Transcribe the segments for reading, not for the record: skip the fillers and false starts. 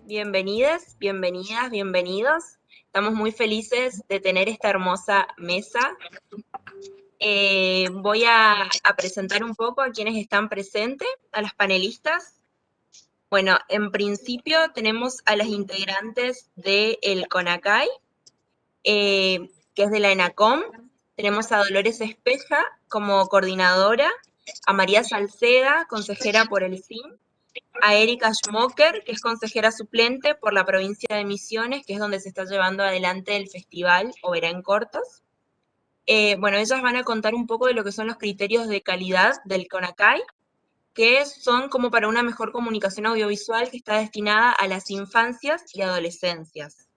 Bienvenidas, bienvenidas, bienvenidos. Estamos muy felices de tener esta hermosa mesa. Voy a presentar un poco a quienes están presentes, a las panelistas. Bueno, en principio tenemos a las integrantes del CONACAI, que es de la ENACOM. Tenemos a Dolores Espeja como coordinadora, a María Salceda, consejera por el CIN, a Erika Schmocker, que es consejera suplente por la provincia de Misiones, que es donde se está llevando adelante el festival Oberá en Cortos. Bueno, ellas van a contar un poco de lo que son los criterios de calidad del CONACAI, que son como para una mejor comunicación audiovisual que está destinada a las infancias y adolescencias.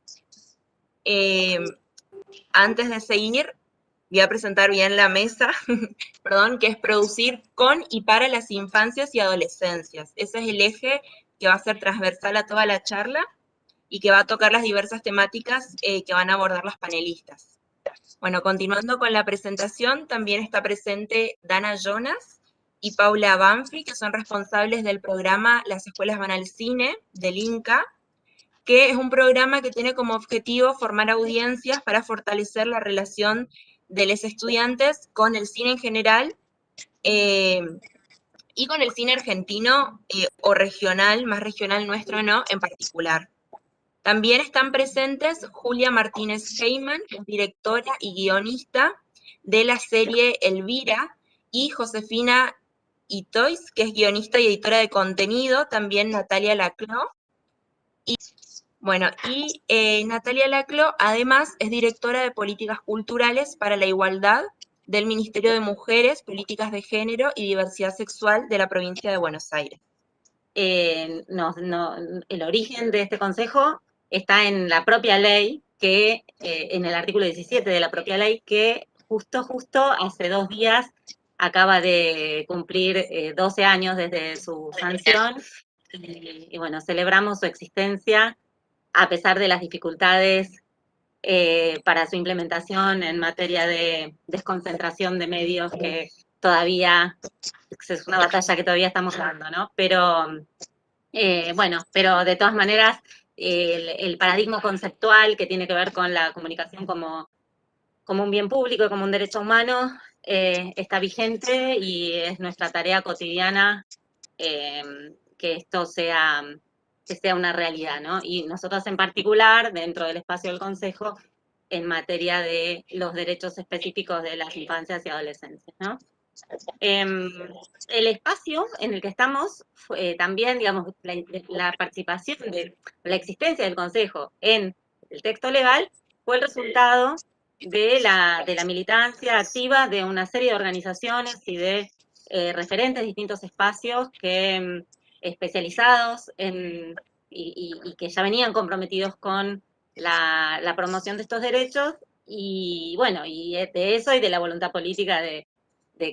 Antes de seguir, voy a presentar bien la mesa, perdón, que es producir con y para las infancias y adolescencias. Ese es el eje que va a ser transversal a toda la charla y que va a tocar las diversas temáticas que van a abordar las panelistas. Bueno, continuando con la presentación, también está presente Dana Jonas y Paula Banfi, que son responsables del programa Las Escuelas Van al Cine, del INCA, que es un programa que tiene como objetivo formar audiencias para fortalecer la relación de los estudiantes con el cine en general y con el cine argentino o regional, más regional nuestro no, en particular. También están presentes Julia Martínez Heyman, que es directora y guionista de la serie Elvira, y Josefina Itois, que es guionista y editora de contenido, también Natalia Laclau. Bueno, y Natalia Laclau además es directora de políticas culturales para la igualdad del Ministerio de Mujeres, Políticas de Género y Diversidad Sexual de la provincia de Buenos Aires. El origen de este consejo está en la propia ley, que en el artículo 17 de la propia ley, que justo hace 2 días acaba de cumplir 12 años desde su sanción, y bueno, celebramos su existencia a pesar de las dificultades para su implementación en materia de desconcentración de medios, que todavía es una batalla que todavía estamos dando, ¿no? Pero bueno, pero de todas maneras, el paradigma conceptual que tiene que ver con la comunicación como un bien público y como un derecho humano está vigente, y es nuestra tarea cotidiana que esto sea una realidad, ¿no? Y nosotros en particular, dentro del espacio del Consejo, en materia de los derechos específicos de las infancias y adolescencias, ¿no? El espacio en el que estamos, también, digamos, la participación de la existencia del Consejo en el texto legal fue el resultado de la militancia activa de una serie de organizaciones y de referentes de distintos espacios que especializados y que ya venían comprometidos con la promoción de estos derechos, y bueno, y de eso y de la voluntad política de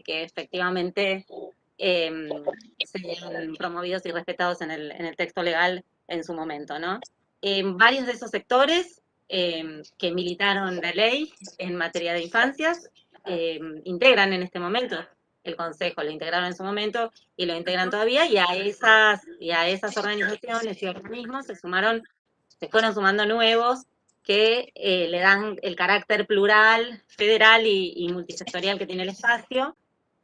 que efectivamente sean promovidos y respetados en el texto legal en su momento, ¿no? Varios de esos sectores que militaron la ley en materia de infancias integran en este momento el Consejo, lo integraron en su momento y lo integran todavía, y a esas organizaciones y organismos se fueron sumando nuevos que le dan el carácter plural, federal y multisectorial que tiene el espacio.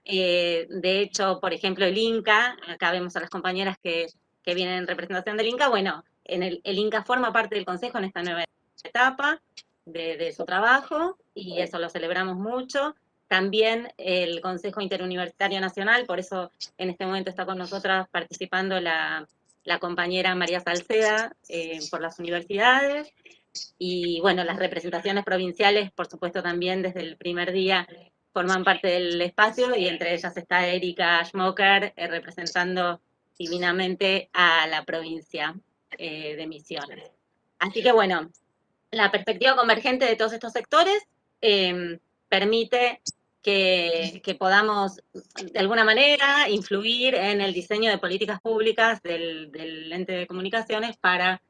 De hecho, por ejemplo, el INCA, acá vemos a las compañeras que vienen en representación del INCA. Bueno, el INCA forma parte del Consejo en esta nueva etapa de su trabajo, y eso lo celebramos mucho. También el Consejo Interuniversitario Nacional, por eso en este momento está con nosotras participando la compañera María Salceda por las universidades. Y bueno, las representaciones provinciales, por supuesto, también desde el primer día forman parte del espacio, y entre ellas está Erika Schmocker representando divinamente a la provincia de Misiones. Así que bueno, la perspectiva convergente de todos estos sectores permite que podamos, de alguna manera, influir en el diseño de políticas públicas del ente de comunicaciones para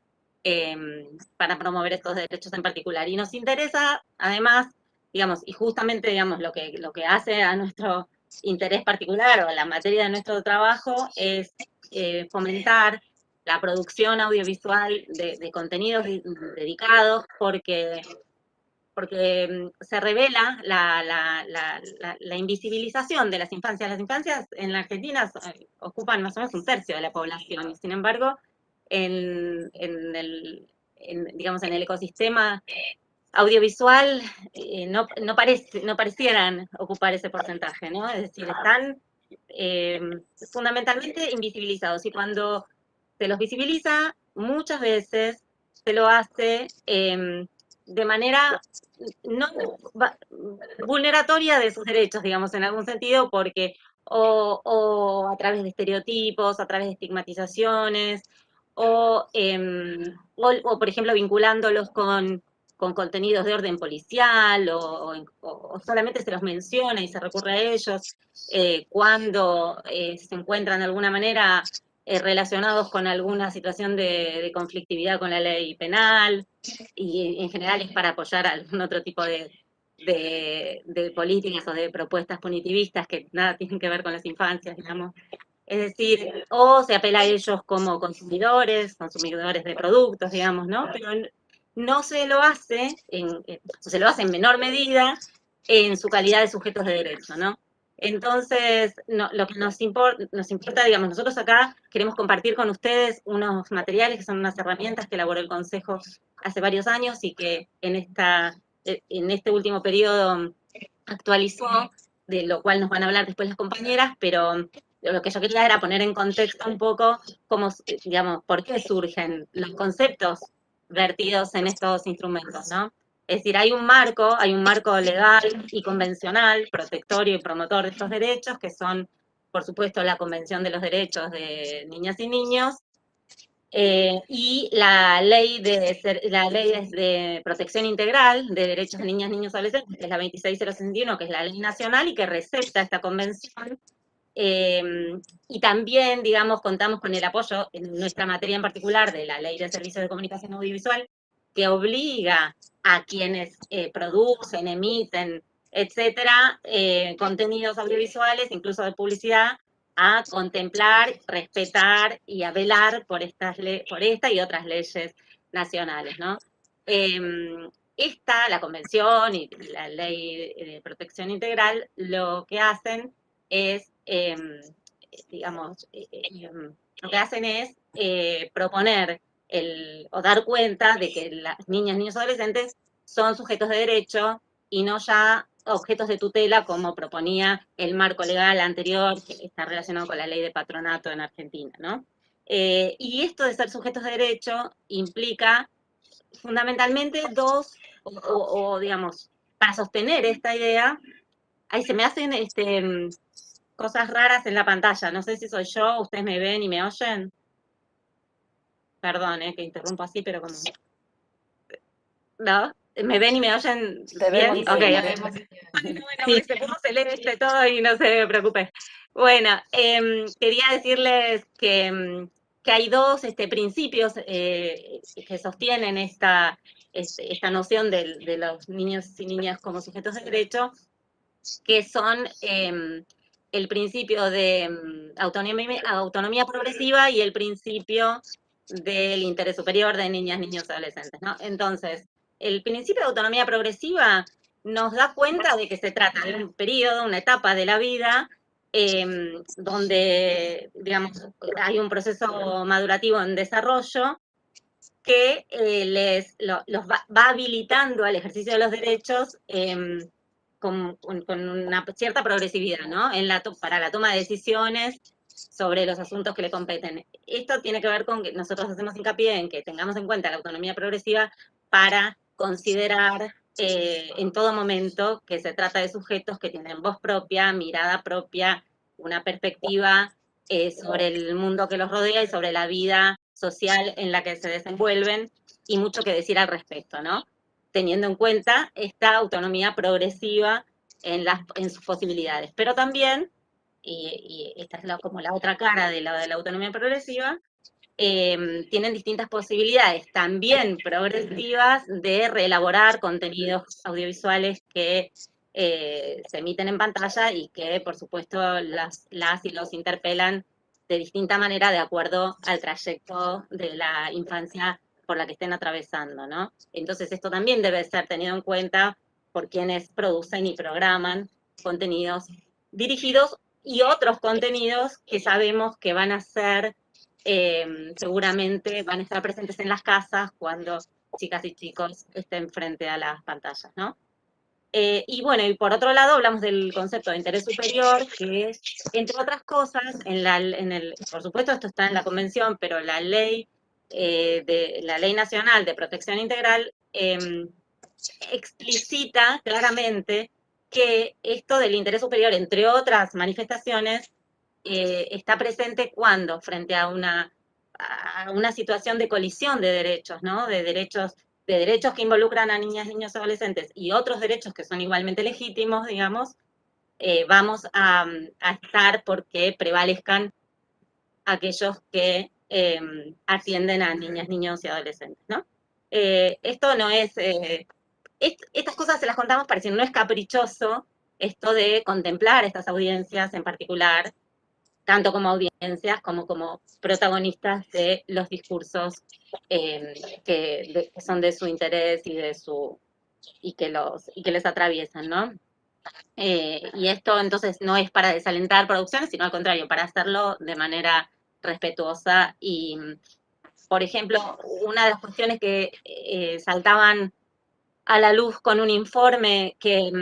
promover estos derechos en particular. Y nos interesa, además, digamos, y justamente, digamos, lo que hace a nuestro interés particular o la materia de nuestro trabajo es fomentar la producción audiovisual de contenidos dedicados porque se revela la invisibilización de las infancias. Las infancias en la Argentina ocupan más o menos un tercio de la población, y sin embargo, digamos, en el ecosistema audiovisual no parecieran ocupar ese porcentaje, ¿no? Es decir, están fundamentalmente invisibilizados, y cuando se los visibiliza, muchas veces se lo hace de manera no vulneratoria de sus derechos, digamos, en algún sentido, porque o a través de estereotipos, a través de estigmatizaciones, o por ejemplo, vinculándolos con contenidos de orden policial, o solamente se los menciona y se recurre a ellos cuando se encuentran de alguna manera relacionados con alguna situación de conflictividad con la ley penal, y en general es para apoyar algún otro tipo de políticas o de propuestas punitivistas que nada tienen que ver con las infancias, digamos. Es decir, o se apela a ellos como consumidores de productos, digamos, ¿no? Pero no se lo hace, se lo hace en menor medida en su calidad de sujetos de derecho, ¿no? Entonces, lo que nos importa, digamos, nosotros acá queremos compartir con ustedes unos materiales que son unas herramientas que elaboró el Consejo hace varios años y que en este último periodo actualizó, de lo cual nos van a hablar después las compañeras, pero lo que yo quería era poner en contexto un poco cómo, digamos, por qué surgen los conceptos vertidos en estos instrumentos, ¿no? Es decir, hay un marco legal y convencional, protectorio y promotor de estos derechos, que son, por supuesto, la Convención de los Derechos de Niñas y Niños, y la ley de protección integral de derechos de niñas, niños y adolescentes, que es la 26061, que es la ley nacional y que receta esta convención. Y también, digamos, contamos con el apoyo en nuestra materia en particular de la Ley de Servicios de Comunicación Audiovisual, que obliga a quienes producen, emiten, etcétera, contenidos audiovisuales, incluso de publicidad, a contemplar, respetar y a velar por por esta y otras leyes nacionales, ¿no? La convención y la ley de protección integral lo que hacen es, digamos, lo que hacen es proponer o dar cuenta de que las niñas, niños y adolescentes son sujetos de derecho y no ya objetos de tutela como proponía el marco legal anterior, que está relacionado con la ley de patronato en Argentina, ¿no? Y esto de ser sujetos de derecho implica fundamentalmente digamos, para sostener esta idea, ahí se me hacen cosas raras en la pantalla. No sé si soy yo, ustedes me ven y me oyen. Perdón, que interrumpo así, pero como... ¿No? ¿Me ven y me oyen Te bien? vemos Ok, bien. bueno, sí, se puso celeste todo y no se preocupe. Bueno, quería decirles que hay dos principios que sostienen esta noción de los niños y niñas como sujetos de derecho, que son el principio de autonomía progresiva y el principio del interés superior de niñas, niños y adolescentes, ¿no? Entonces, el principio de autonomía progresiva nos da cuenta de que se trata de un periodo, una etapa de la vida donde, digamos, hay un proceso madurativo en desarrollo que los va habilitando al ejercicio de los derechos con una cierta progresividad, ¿no? Para la toma de decisiones sobre los asuntos que le competen. Esto tiene que ver con que nosotros hacemos hincapié en que tengamos en cuenta la autonomía progresiva para considerar en todo momento que se trata de sujetos que tienen voz propia, mirada propia, una perspectiva sobre el mundo que los rodea y sobre la vida social en la que se desenvuelven, y mucho que decir al respecto, ¿no? Teniendo en cuenta esta autonomía progresiva en sus posibilidades. Pero también, y esta es como la otra cara de la autonomía progresiva, tienen distintas posibilidades, también progresivas, de reelaborar contenidos audiovisuales que se emiten en pantalla y que, por supuesto, las y los interpelan de distinta manera de acuerdo al trayecto de la infancia por la que estén atravesando, ¿no? Entonces, esto también debe ser tenido en cuenta por quienes producen y programan contenidos dirigidos y otros contenidos que sabemos que van a ser seguramente van a estar presentes en las casas cuando chicas y chicos estén frente a las pantallas, ¿no? Y bueno, y por otro lado hablamos del concepto de interés superior, que es, entre otras cosas, por supuesto esto está en la convención, pero la ley nacional de protección integral explicita claramente que esto del interés superior, entre otras manifestaciones, está presente cuando, frente a una situación de colisión de derechos, ¿no? De derechos que involucran a niñas, niños, adolescentes y otros derechos que son igualmente legítimos, digamos, vamos a estar porque prevalezcan aquellos que atienden a niñas, niños y adolescentes, ¿no? Esto no es... estas cosas se las contamos para decir, no es caprichoso esto de contemplar estas audiencias en particular, tanto como audiencias como protagonistas de los discursos que son de su interés y que les atraviesan, ¿no? Y esto entonces no es para desalentar producciones, sino al contrario, para hacerlo de manera respetuosa y, por ejemplo, una de las cuestiones que saltaban a la luz con un informe que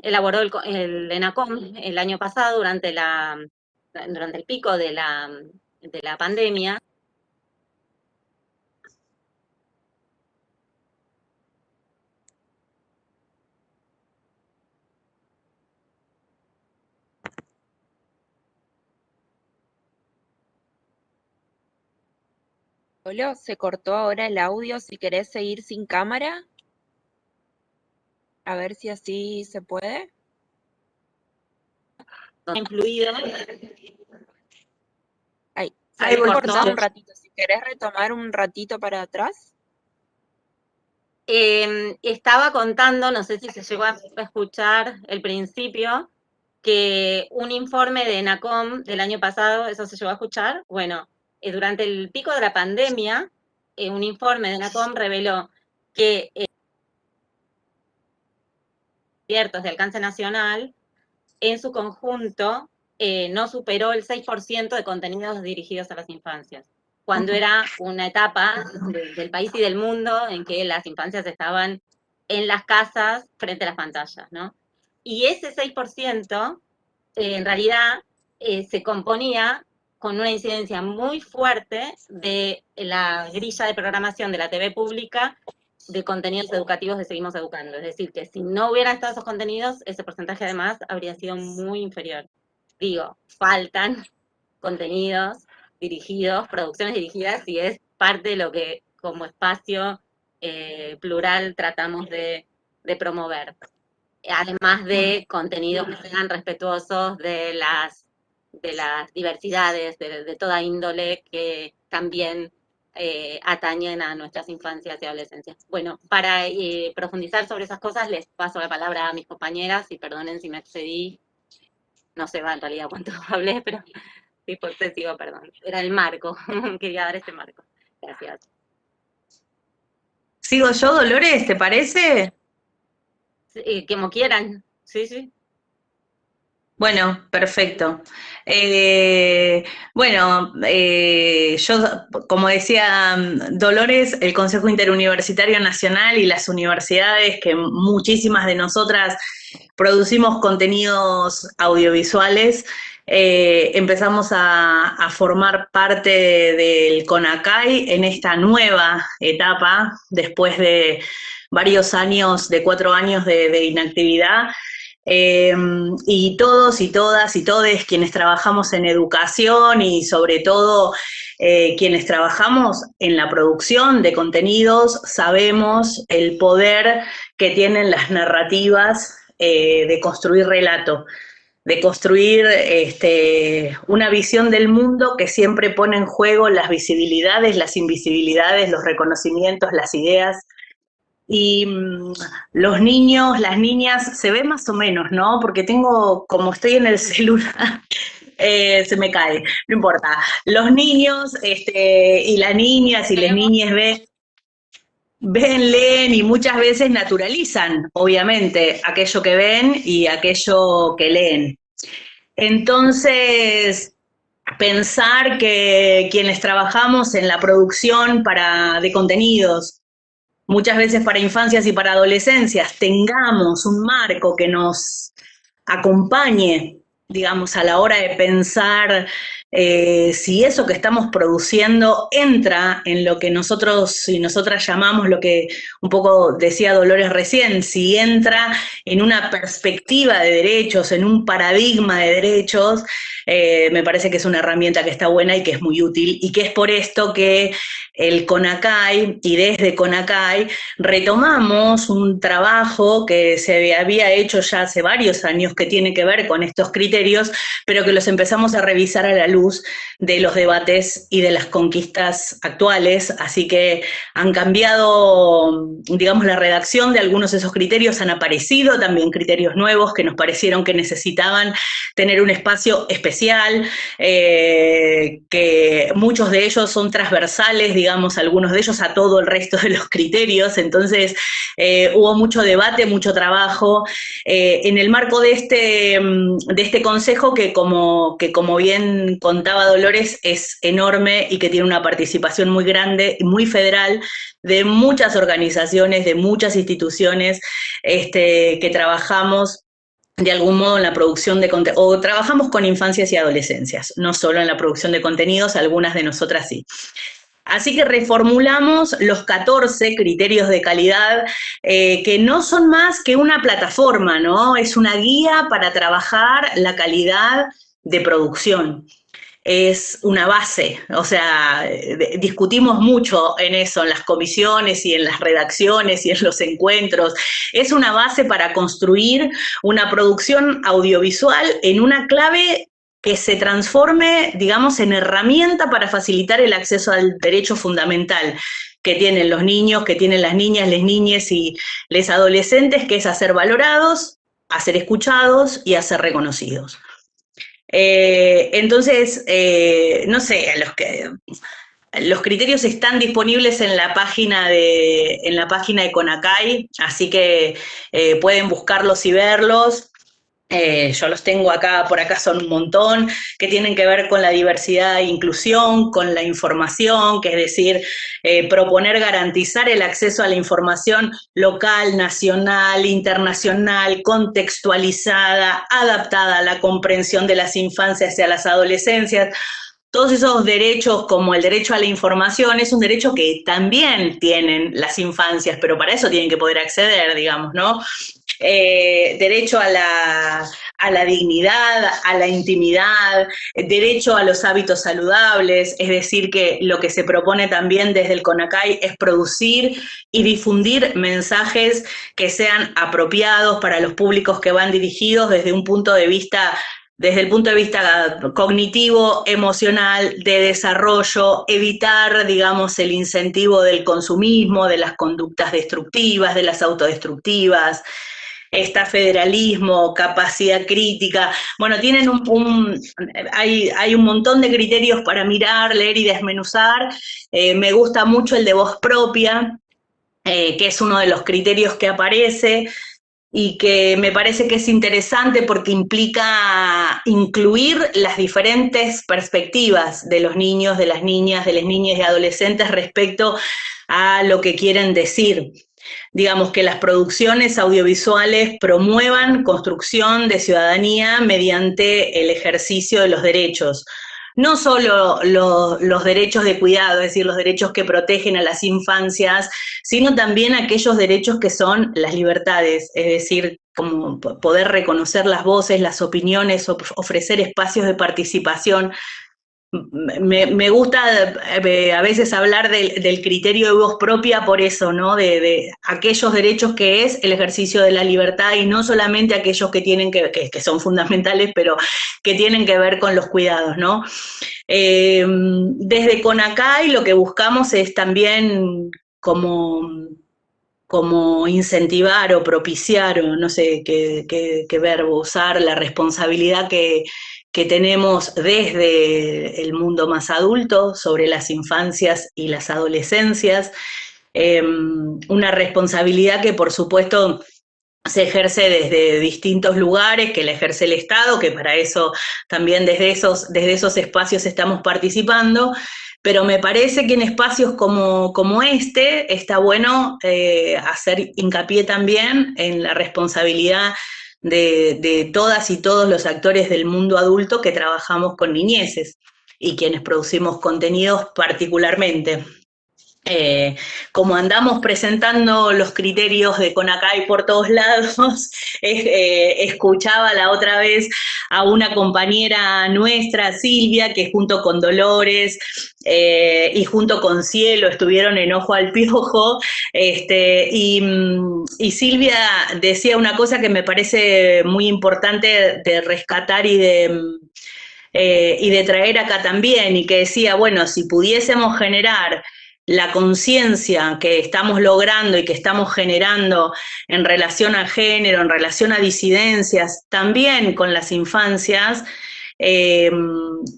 elaboró el ENACOM el año pasado durante el pico de la pandemia. Solo se cortó ahora el audio, si querés seguir sin cámara, a ver si así se puede. Influido. Ahí, se Ahí había cortado cortó. un ratito, si querés retomar un ratito para atrás. Estaba contando, no sé si se llegó a escuchar el principio, que un informe de ENACOM del año pasado, ¿eso se llegó a escuchar? Bueno, durante el pico de la pandemia, un informe de ENACOM reveló que abiertos de alcance nacional, en su conjunto, no superó el 6% de contenidos dirigidos a las infancias, cuando era una etapa del país y del mundo en que las infancias estaban en las casas frente a las pantallas, ¿no? Y ese 6%, en realidad, se componía con una incidencia muy fuerte de la grilla de programación de la TV pública de contenidos educativos de Seguimos Educando. Es decir, que si no hubieran estado esos contenidos, ese porcentaje además habría sido muy inferior. Digo, faltan contenidos dirigidos, producciones dirigidas, y es parte de lo que como espacio plural tratamos de promover. Además de contenidos que sean respetuosos de las diversidades, de toda índole, que también atañen a nuestras infancias y adolescencias. Bueno, para profundizar sobre esas cosas, les paso la palabra a mis compañeras, y perdonen si me excedí, no sé en realidad cuánto hablé, pero sí, por excesivo, perdón. Era el marco, quería dar este marco. Gracias. ¿Sigo yo, Dolores, te parece? Como quieran, sí, sí. Bueno, perfecto. Yo, como decía Dolores, el Consejo Interuniversitario Nacional y las universidades, que muchísimas de nosotras producimos contenidos audiovisuales, empezamos a formar parte del CONACAI en esta nueva etapa, después de varios años, de 4 años de inactividad. Y todos y todas y todes quienes trabajamos en educación y sobre todo quienes trabajamos en la producción de contenidos, sabemos el poder que tienen las narrativas de construir relato, de construir una visión del mundo que siempre pone en juego las visibilidades, las invisibilidades, los reconocimientos, las ideas. Y los niños, las niñas, se ve más o menos, ¿no? Porque como estoy en el celular, se me cae, no importa. Los niños y las niñas y las niñas ven, leen y muchas veces naturalizan, obviamente, aquello que ven y aquello que leen. Entonces, pensar que quienes trabajamos en la producción de contenidos, muchas veces para infancias y para adolescencias, tengamos un marco que nos acompañe, digamos, a la hora de pensar si eso que estamos produciendo entra en lo que nosotros y nosotras llamamos, lo que un poco decía Dolores recién, si entra en una perspectiva de derechos, en un paradigma de derechos, me parece que es una herramienta que está buena y que es muy útil, y que es por esto que el CONACAI y desde CONACAI retomamos un trabajo que se había hecho ya hace varios años que tiene que ver con estos criterios, pero que los empezamos a revisar a la luz de los debates y de las conquistas actuales, así que han cambiado, digamos, la redacción de algunos de esos criterios, han aparecido también criterios nuevos que nos parecieron que necesitaban tener un espacio especial, que muchos de ellos son transversales, digamos, algunos de ellos a todo el resto de los criterios, entonces hubo mucho debate, mucho trabajo en el marco de este consejo que como bien contaba Dolores, es enorme y que tiene una participación muy grande, muy federal, de muchas organizaciones, de muchas instituciones que trabajamos de algún modo en la producción de contenidos, o trabajamos con infancias y adolescencias, no solo en la producción de contenidos, algunas de nosotras sí. Así que reformulamos los 14 criterios de calidad, que no son más que una plataforma, ¿no? Es una guía para trabajar la calidad de producción. Es una base, o sea, discutimos mucho en eso, en las comisiones y en las redacciones y en los encuentros. Es una base para construir una producción audiovisual en una clave que se transforme, digamos, en herramienta para facilitar el acceso al derecho fundamental que tienen los niños, que tienen las niñas, les niñes y les adolescentes, que es a ser valorados, a ser escuchados y a ser reconocidos. Entonces, no sé, los criterios están disponibles en la página de CONACAI, así que pueden buscarlos y verlos. Yo los tengo acá, por acá son un montón, que tienen que ver con la diversidad e inclusión, con la información, que es decir, proponer garantizar el acceso a la información local, nacional, internacional, contextualizada, adaptada a la comprensión de las infancias y a las adolescencias. Todos esos derechos, como el derecho a la información, es un derecho que también tienen las infancias, pero para eso tienen que poder acceder, digamos, ¿no? Derecho a la dignidad, a la intimidad, derecho a los hábitos saludables, es decir, que lo que se propone también desde el CONACAI es producir y difundir mensajes que sean apropiados para los públicos que van dirigidos desde el punto de vista cognitivo, emocional, de desarrollo, evitar, digamos, el incentivo del consumismo, de las conductas destructivas, de las autodestructivas. Está federalismo, capacidad crítica, bueno, tienen hay un montón de criterios para mirar, leer y desmenuzar. Me gusta mucho el de voz propia, que es uno de los criterios que aparece y que me parece que es interesante porque implica incluir las diferentes perspectivas de los niños, de las niñas y adolescentes respecto a lo que quieren decir. Digamos, que las producciones audiovisuales promuevan construcción de ciudadanía mediante el ejercicio de los derechos. No solo los derechos de cuidado, es decir, los derechos que protegen a las infancias, sino también aquellos derechos que son las libertades, es decir, como poder reconocer las voces, las opiniones, ofrecer espacios de participación. Me gusta a veces hablar del criterio de voz propia por eso, ¿no? De aquellos derechos que es el ejercicio de la libertad y no solamente aquellos que tienen que son fundamentales, pero que tienen que ver con los cuidados, ¿no? Desde CONACAI lo que buscamos es también como incentivar o propiciar, o no sé qué verbo usar, la responsabilidad que tenemos desde el mundo más adulto sobre las infancias y las adolescencias, una responsabilidad que por supuesto se ejerce desde distintos lugares, que la ejerce el Estado, que para eso también desde esos espacios estamos participando, pero me parece que en espacios como este está bueno hacer hincapié también en la responsabilidad de todas y todos los actores del mundo adulto que trabajamos con niñeces y quienes producimos contenidos particularmente. Como andamos presentando los criterios de CONACAI por todos lados, escuchaba la otra vez a una compañera nuestra, Silvia, que junto con Dolores y junto con Cielo estuvieron en Ojo al Piojo, y Silvia decía una cosa que me parece muy importante de rescatar y de traer acá también, y que decía, bueno, si pudiésemos generar la conciencia que estamos logrando y que estamos generando en relación a género, en relación a disidencias, también con las infancias,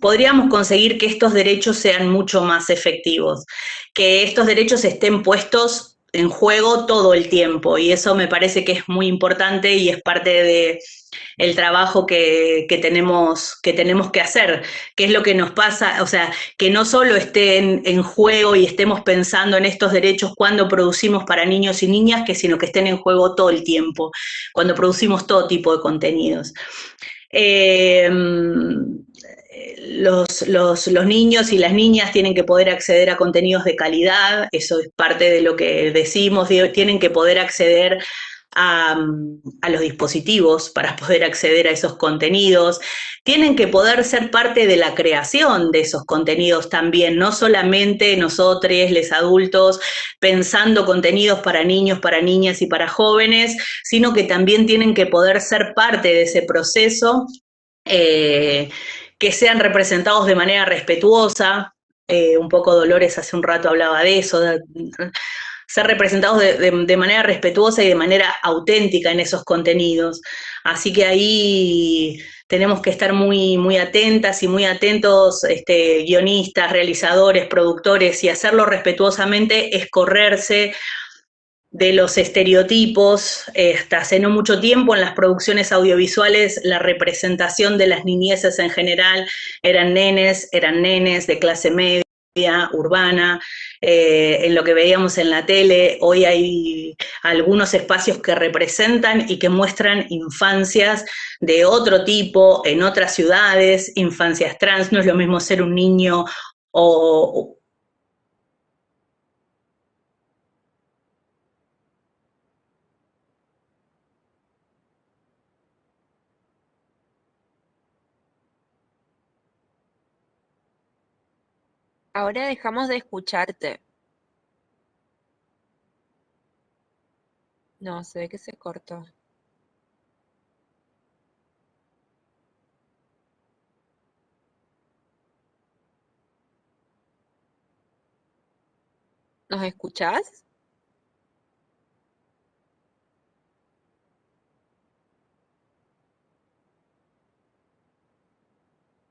podríamos conseguir que estos derechos sean mucho más efectivos, que estos derechos estén puestos en juego todo el tiempo, y eso me parece que es muy importante y es parte de el trabajo que tenemos que hacer, que es lo que nos pasa, o sea, que no solo esté en juego y estemos pensando en estos derechos cuando producimos para niños y niñas, sino que estén en juego todo el tiempo, cuando producimos todo tipo de contenidos. Los niños y las niñas tienen que poder acceder a contenidos de calidad, eso es parte de lo que decimos, tienen que poder acceder a los dispositivos para poder acceder a esos contenidos, tienen que poder ser parte de la creación de esos contenidos también, no solamente nosotros, los adultos, pensando contenidos para niños, para niñas y para jóvenes, sino que también tienen que poder ser parte de ese proceso, que sean representados de manera respetuosa. Un poco Dolores hace un rato hablaba de eso, ser representados de manera respetuosa y de manera auténtica en esos contenidos. Así que ahí tenemos que estar muy, muy atentas y muy atentos, guionistas, realizadores, productores, y hacerlo respetuosamente es correrse de los estereotipos. Hasta hace no mucho tiempo en las producciones audiovisuales la representación de las niñeces en general eran nenes de clase media, urbana, en lo que veíamos en la tele. Hoy hay algunos espacios que representan y que muestran infancias de otro tipo, en otras ciudades, infancias trans. No es lo mismo ser un niño o Ahora dejamos de escucharte. No, se ve que se cortó. ¿Nos escuchás?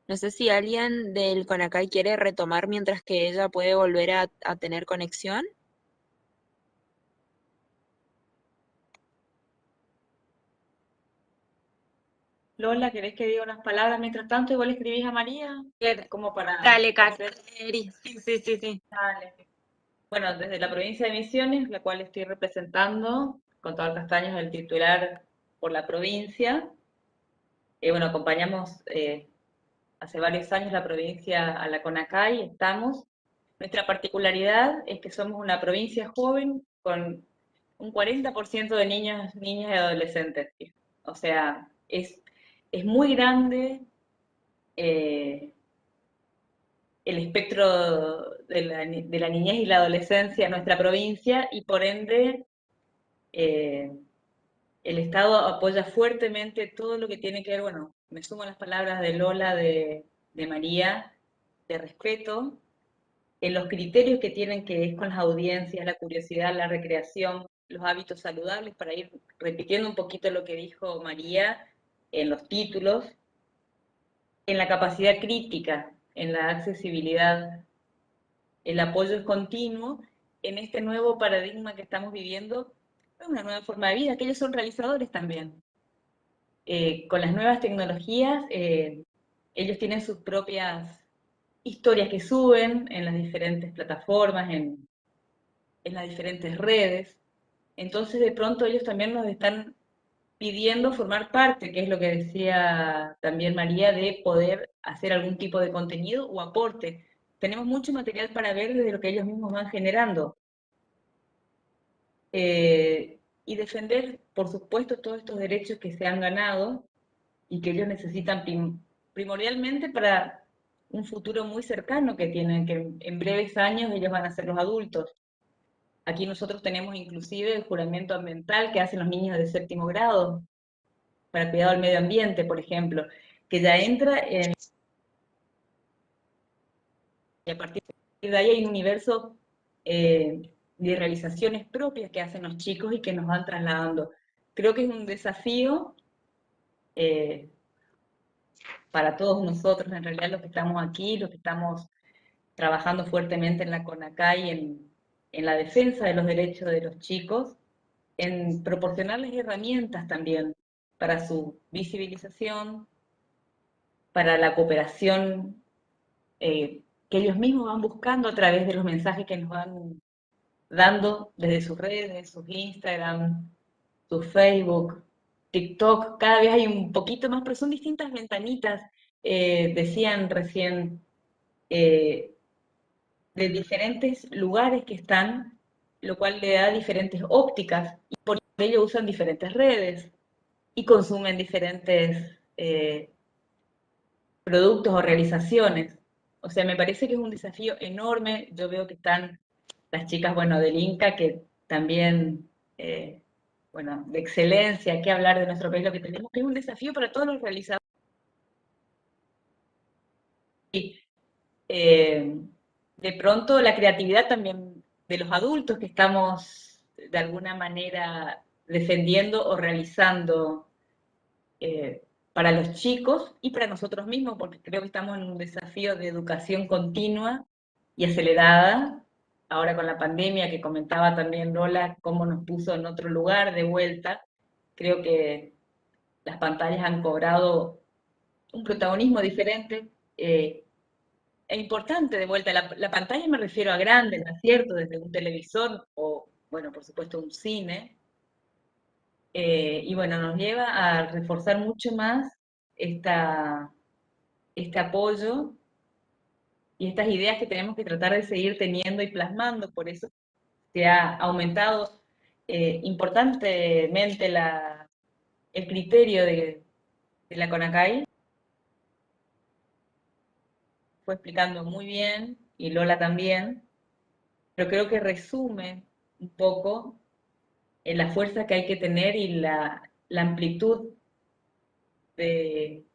No sé si alguien del Conacay quiere retomar mientras que ella puede volver a tener conexión. Lola, ¿querés que diga unas palabras mientras tanto? Igual escribís a María, como para... Dale, hacer- Cateri. Sí, sí, sí, sí. Dale. Bueno, desde la provincia de Misiones, la cual estoy representando, Contador Castaños, el titular por la provincia. Bueno, acompañamos hace varios años la provincia a la CONACAI, estamos. Nuestra particularidad es que somos una provincia joven con un 40% de niños, niñas y adolescentes. O sea, es muy grande, eh, el espectro de la niñez y la adolescencia en nuestra provincia, y por ende el Estado apoya fuertemente todo lo que tiene que ver, bueno, me sumo a las palabras de Lola, de María, de respeto, en los criterios que tienen que ver con las audiencias, la curiosidad, la recreación, los hábitos saludables, para ir repitiendo un poquito lo que dijo María en los títulos, en la capacidad crítica, en la accesibilidad. El apoyo es continuo en este nuevo paradigma que estamos viviendo, una nueva forma de vida, que ellos son realizadores también. Con las nuevas tecnologías, ellos tienen sus propias historias que suben en las diferentes plataformas, en las diferentes redes. Entonces, de pronto, ellos también nos están pidiendo formar parte, que es lo que decía también María, de poder hacer algún tipo de contenido o aporte. Tenemos mucho material para ver desde lo que ellos mismos van generando. Y defender, por supuesto, todos estos derechos que se han ganado y que ellos necesitan primordialmente para un futuro muy cercano que tienen, que en breves años ellos van a ser los adultos. Aquí nosotros tenemos inclusive el juramento ambiental que hacen los niños de 7º grado para cuidado del medio ambiente, por ejemplo, que ya entra en... Y a partir de ahí hay un universo de realizaciones propias que hacen los chicos y que nos van trasladando. Creo que es un desafío para todos nosotros, en realidad los que estamos aquí, los que estamos trabajando fuertemente en la CONACAI, en la defensa de los derechos de los chicos, en proporcionarles herramientas también para su visibilización, para la cooperación que ellos mismos van buscando a través de los mensajes que nos van dando desde sus redes, sus Instagram, su Facebook, TikTok. Cada vez hay un poquito más, pero son distintas ventanitas, decían recién, de diferentes lugares que están, lo cual le da diferentes ópticas, y por ello usan diferentes redes y consumen diferentes productos o realizaciones. O sea, me parece que es un desafío enorme. Yo veo que están las chicas, bueno, del Inca, que también, bueno, de excelencia, que hablar de nuestro país, lo que tenemos, que es un desafío para todos los realizadores. Y de pronto la creatividad también de los adultos que estamos de alguna manera defendiendo o realizando para los chicos y para nosotros mismos, porque creo que estamos en un desafío de educación continua y acelerada, ahora con la pandemia que comentaba también Lola, cómo nos puso en otro lugar de vuelta. Creo que las pantallas han cobrado un protagonismo diferente e importante de vuelta. La pantalla me refiero a grande, ¿no es cierto? Desde un televisor o, bueno, por supuesto, un cine. Y bueno, nos lleva a reforzar mucho más este apoyo y estas ideas que tenemos que tratar de seguir teniendo y plasmando. Por eso se ha aumentado importantemente el criterio de la CONACAI. Fue explicando muy bien, y Lola también, pero creo que resume un poco la fuerza que hay que tener y la amplitud de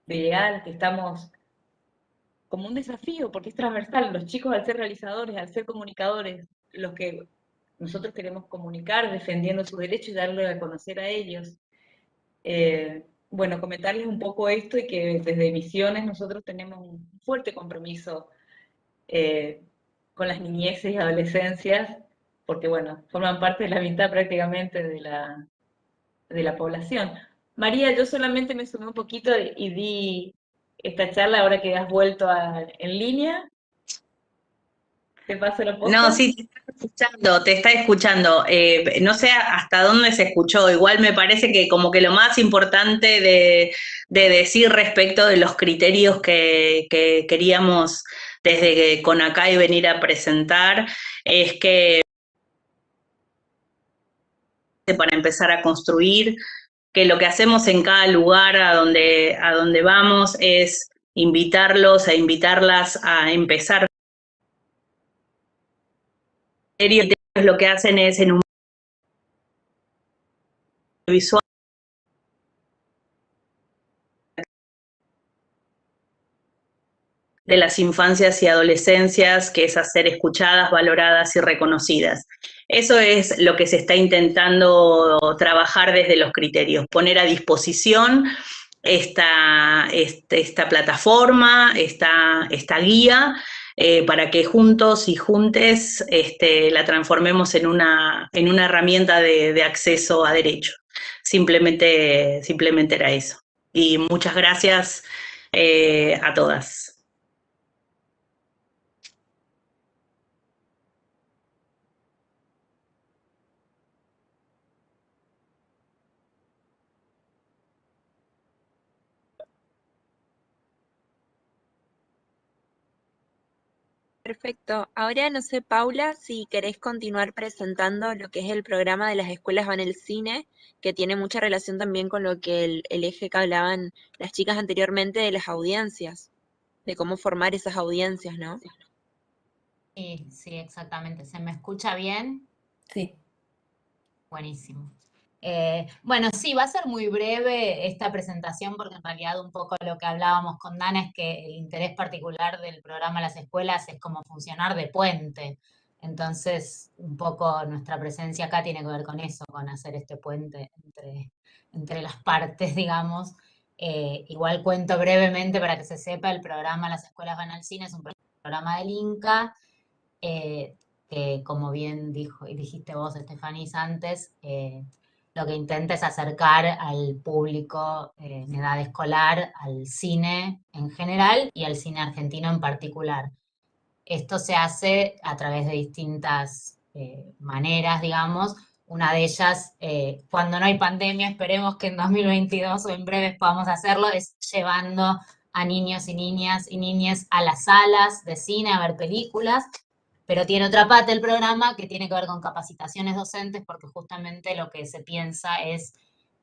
llegar al que estamos como un desafío, porque es transversal. Los chicos, al ser realizadores, al ser comunicadores, los que nosotros queremos comunicar, defendiendo sus derechos y darle a conocer a ellos. Bueno, comentarles un poco esto y que desde Misiones nosotros tenemos un fuerte compromiso con las niñeces y adolescencias, porque bueno, forman parte de la mitad prácticamente de la población. María, yo solamente me sumé un poquito y di esta charla ahora que has vuelto en línea. ¿Te paso la posta? No, sí, te está escuchando. No sé hasta dónde se escuchó. Igual me parece que como que lo más importante de decir respecto de los criterios que queríamos desde CONACAI venir a presentar es que para empezar a construir, que lo que hacemos en cada lugar a donde vamos es invitarlos, a invitarlas a empezar. Lo que hacen es en un visual de las infancias y adolescencias, que es a ser escuchadas, valoradas y reconocidas. Eso es lo que se está intentando trabajar desde los criterios, poner a disposición esta plataforma, esta guía, para que juntos y juntes la transformemos en una herramienta de acceso a derecho. Simplemente era eso. Y muchas gracias a todas. Perfecto. Ahora no sé, Paula, si querés continuar presentando lo que es el programa de las escuelas van al cine, que tiene mucha relación también con lo que el eje que hablaban las chicas anteriormente de las audiencias, de cómo formar esas audiencias, ¿no? Sí, sí, exactamente. ¿Se me escucha bien? Sí. Buenísimo. Bueno, sí, va a ser muy breve esta presentación porque en realidad un poco lo que hablábamos con Dana es que el interés particular del programa Las Escuelas es como funcionar de puente. Entonces, un poco nuestra presencia acá tiene que ver con eso, con hacer este puente entre las partes, digamos. Igual cuento brevemente para que se sepa, el programa Las Escuelas van al cine es un programa del INCA, que como bien dijiste vos, Estefanís, antes, lo que intenta es acercar al público en edad escolar al cine en general y al cine argentino en particular. Esto se hace a través de distintas maneras, digamos. Una de ellas, cuando no hay pandemia, esperemos que en 2022 o en breves podamos hacerlo, es llevando a niños y niñas a las salas de cine a ver películas. Pero tiene otra parte del programa que tiene que ver con capacitaciones docentes, porque justamente lo que se piensa es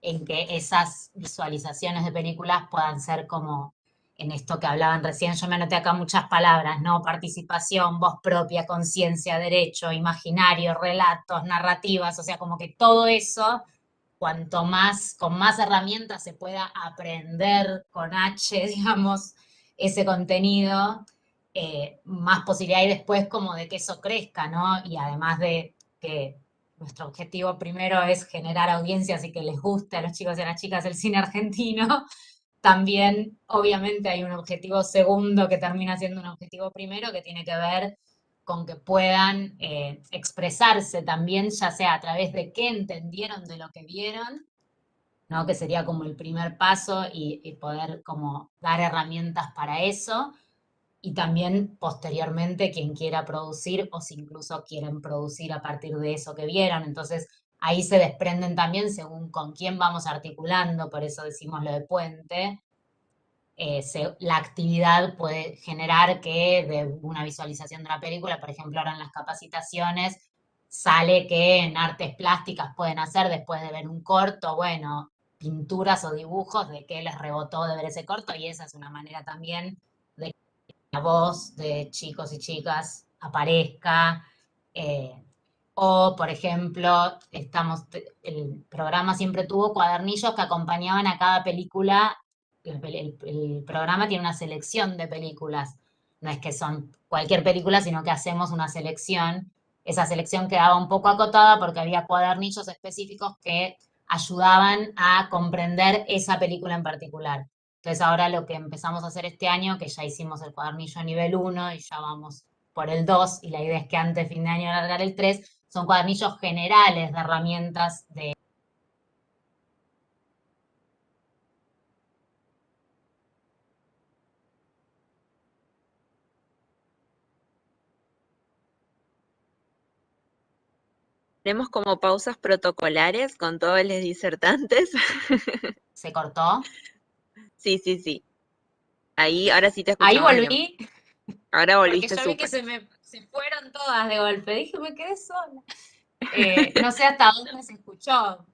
en que esas visualizaciones de películas puedan ser como en esto que hablaban recién, yo me anoté acá muchas palabras, ¿no? Participación, voz propia, conciencia, derecho, imaginario, relatos, narrativas, o sea, como que todo eso, cuanto más, con más herramientas se pueda aprender con H, digamos, ese contenido, más posibilidad hay después como de que eso crezca, ¿no? Y además de que nuestro objetivo primero es generar audiencias y que les guste a los chicos y a las chicas el cine argentino, también obviamente hay un objetivo segundo que termina siendo un objetivo primero que tiene que ver con que puedan expresarse también, ya sea a través de qué entendieron de lo que vieron, ¿no? Que sería como el primer paso y poder como dar herramientas para eso, y también posteriormente quien quiera producir o si incluso quieren producir a partir de eso que vieron. Entonces ahí se desprenden también según con quién vamos articulando, por eso decimos lo de puente. La actividad puede generar que de una visualización de una película, por ejemplo, ahora en las capacitaciones, sale que en artes plásticas pueden hacer después de ver un corto, bueno, pinturas o dibujos de qué les rebotó de ver ese corto, y esa es una manera también de que la voz de chicos y chicas aparezca. O, por ejemplo, el programa siempre tuvo cuadernillos que acompañaban a cada película. El programa tiene una selección de películas. No es que son cualquier película, sino que hacemos una selección. Esa selección quedaba un poco acotada porque había cuadernillos específicos que ayudaban a comprender esa película en particular. Entonces ahora lo que empezamos a hacer este año, que ya hicimos el cuadernillo a nivel 1 y ya vamos por el 2, y la idea es que antes de fin de año alargar el 3, son cuadernillos generales de herramientas de... Tenemos como pausas protocolares con todos los disertantes. ¿Se cortó? Sí, sí, sí. Ahí, ahora sí te Ahí escuchamos bien. volví, Ahora porque volviste yo vi que súper. se fueron todas de golpe. Dije, me quedé sola. No sé hasta dónde se escuchó.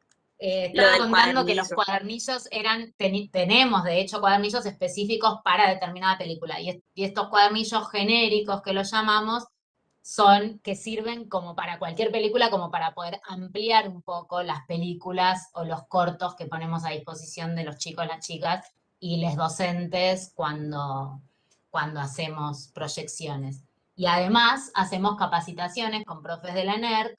Lo Estaba del contando que los cuadernillo. cuadernillos tenemos de hecho cuadernillos específicos para determinada película. Y estos cuadernillos genéricos que los llamamos son que sirven como para cualquier película, como para poder ampliar un poco las películas o los cortos que ponemos a disposición de los chicos, las chicas y los docentes cuando hacemos proyecciones. Y además hacemos capacitaciones con profes de la NERC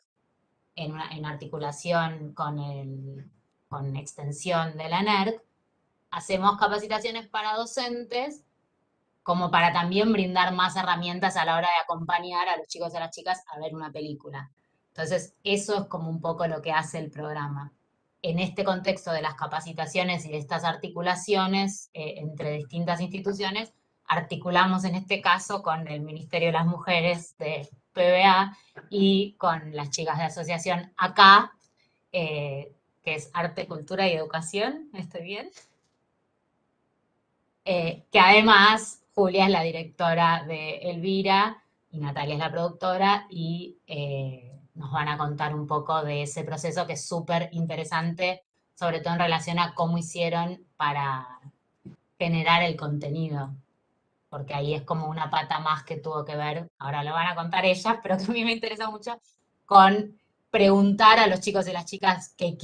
en articulación con extensión de la NERC, hacemos capacitaciones para docentes como para también brindar más herramientas a la hora de acompañar a los chicos y a las chicas a ver una película. Entonces, eso es como un poco lo que hace el programa. En este contexto de las capacitaciones y de estas articulaciones entre distintas instituciones, articulamos en este caso con el Ministerio de las Mujeres de PBA y con las chicas de asociación acá, que es Arte, Cultura y Educación, ¿estoy bien? Que además Julia es la directora de Elvira y Natalia es la productora y nos van a contar un poco de ese proceso que es súper interesante, sobre todo en relación a cómo hicieron para generar el contenido, porque ahí es como una pata más que tuvo que ver, ahora lo van a contar ellas, pero que a mí me interesa mucho, con preguntar a los chicos y las chicas de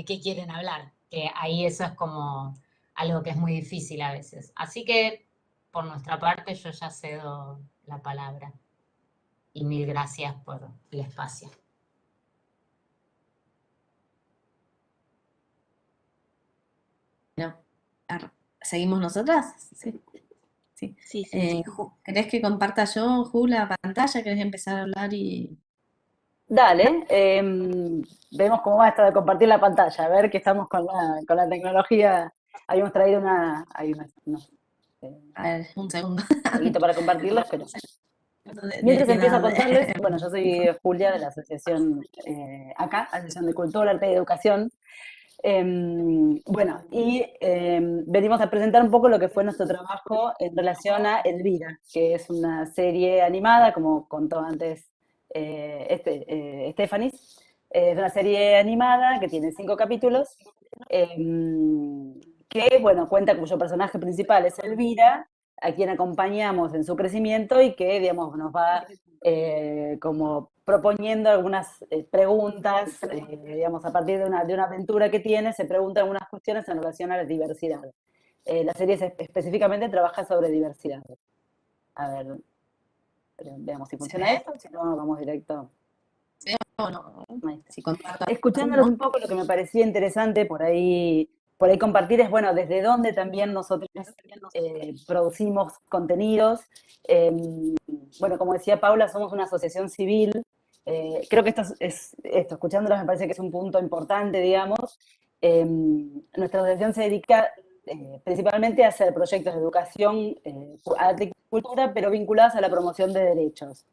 qué quieren hablar, que ahí eso es como algo que es muy difícil a veces. Así que, por nuestra parte, yo ya cedo la palabra. Y mil gracias por el espacio. Bueno, ¿seguimos nosotras? Sí. Sí. Sí, sí. ¿Querés que comparta yo, Ju, la pantalla? ¿Querés empezar a hablar y...? Dale, vemos cómo va esto de compartir la pantalla, a ver que estamos con la tecnología. Habíamos traído A ver, un segundo. algo para compartirles, pero De mientras empiezo a piedad. contarles, bueno, yo soy Julia de la asociación acá, Asociación de Cultura, Arte y Educación. Bueno, y venimos a presentar un poco lo que fue nuestro trabajo en relación a Elvira, que es una serie animada, como contó antes Stephanie. Es una serie animada que tiene 5 capítulos, que, bueno, cuenta cuyo personaje principal es Elvira, a quien acompañamos en su crecimiento y que, digamos, nos va como proponiendo algunas preguntas, digamos, a partir de una aventura que tiene, se pregunta algunas cuestiones en relación a la diversidad. La serie específicamente trabaja sobre diversidad. A ver, veamos si funciona esto, si no, vamos directo. Si comparto. Escuchándolos un poco, lo que me parecía interesante por ahí compartir es, bueno, desde dónde también nosotros producimos contenidos. Bueno, como decía Paula, somos una asociación civil. Creo que esto, escuchándolos me parece que es un punto importante, digamos. Nuestra asociación se dedica principalmente a hacer proyectos de educación, arte y cultura, pero vinculados a la promoción de derechos.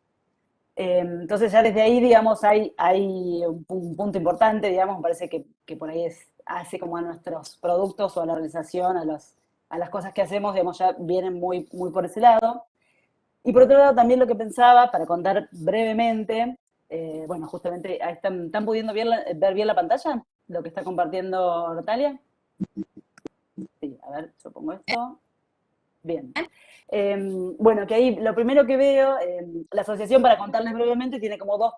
Entonces ya desde ahí, digamos, hay un punto importante, digamos, me parece que por ahí hace como a nuestros productos o a la organización, a las cosas que hacemos, digamos, ya vienen muy, muy por ese lado. Y por otro lado, también lo que pensaba, para contar brevemente, bueno, justamente, ahí ¿están pudiendo ver bien la pantalla? Lo que está compartiendo Natalia. Sí, a ver, yo pongo esto. Bien. Bueno, que ahí lo primero que veo, la asociación, para contarles brevemente, tiene como dos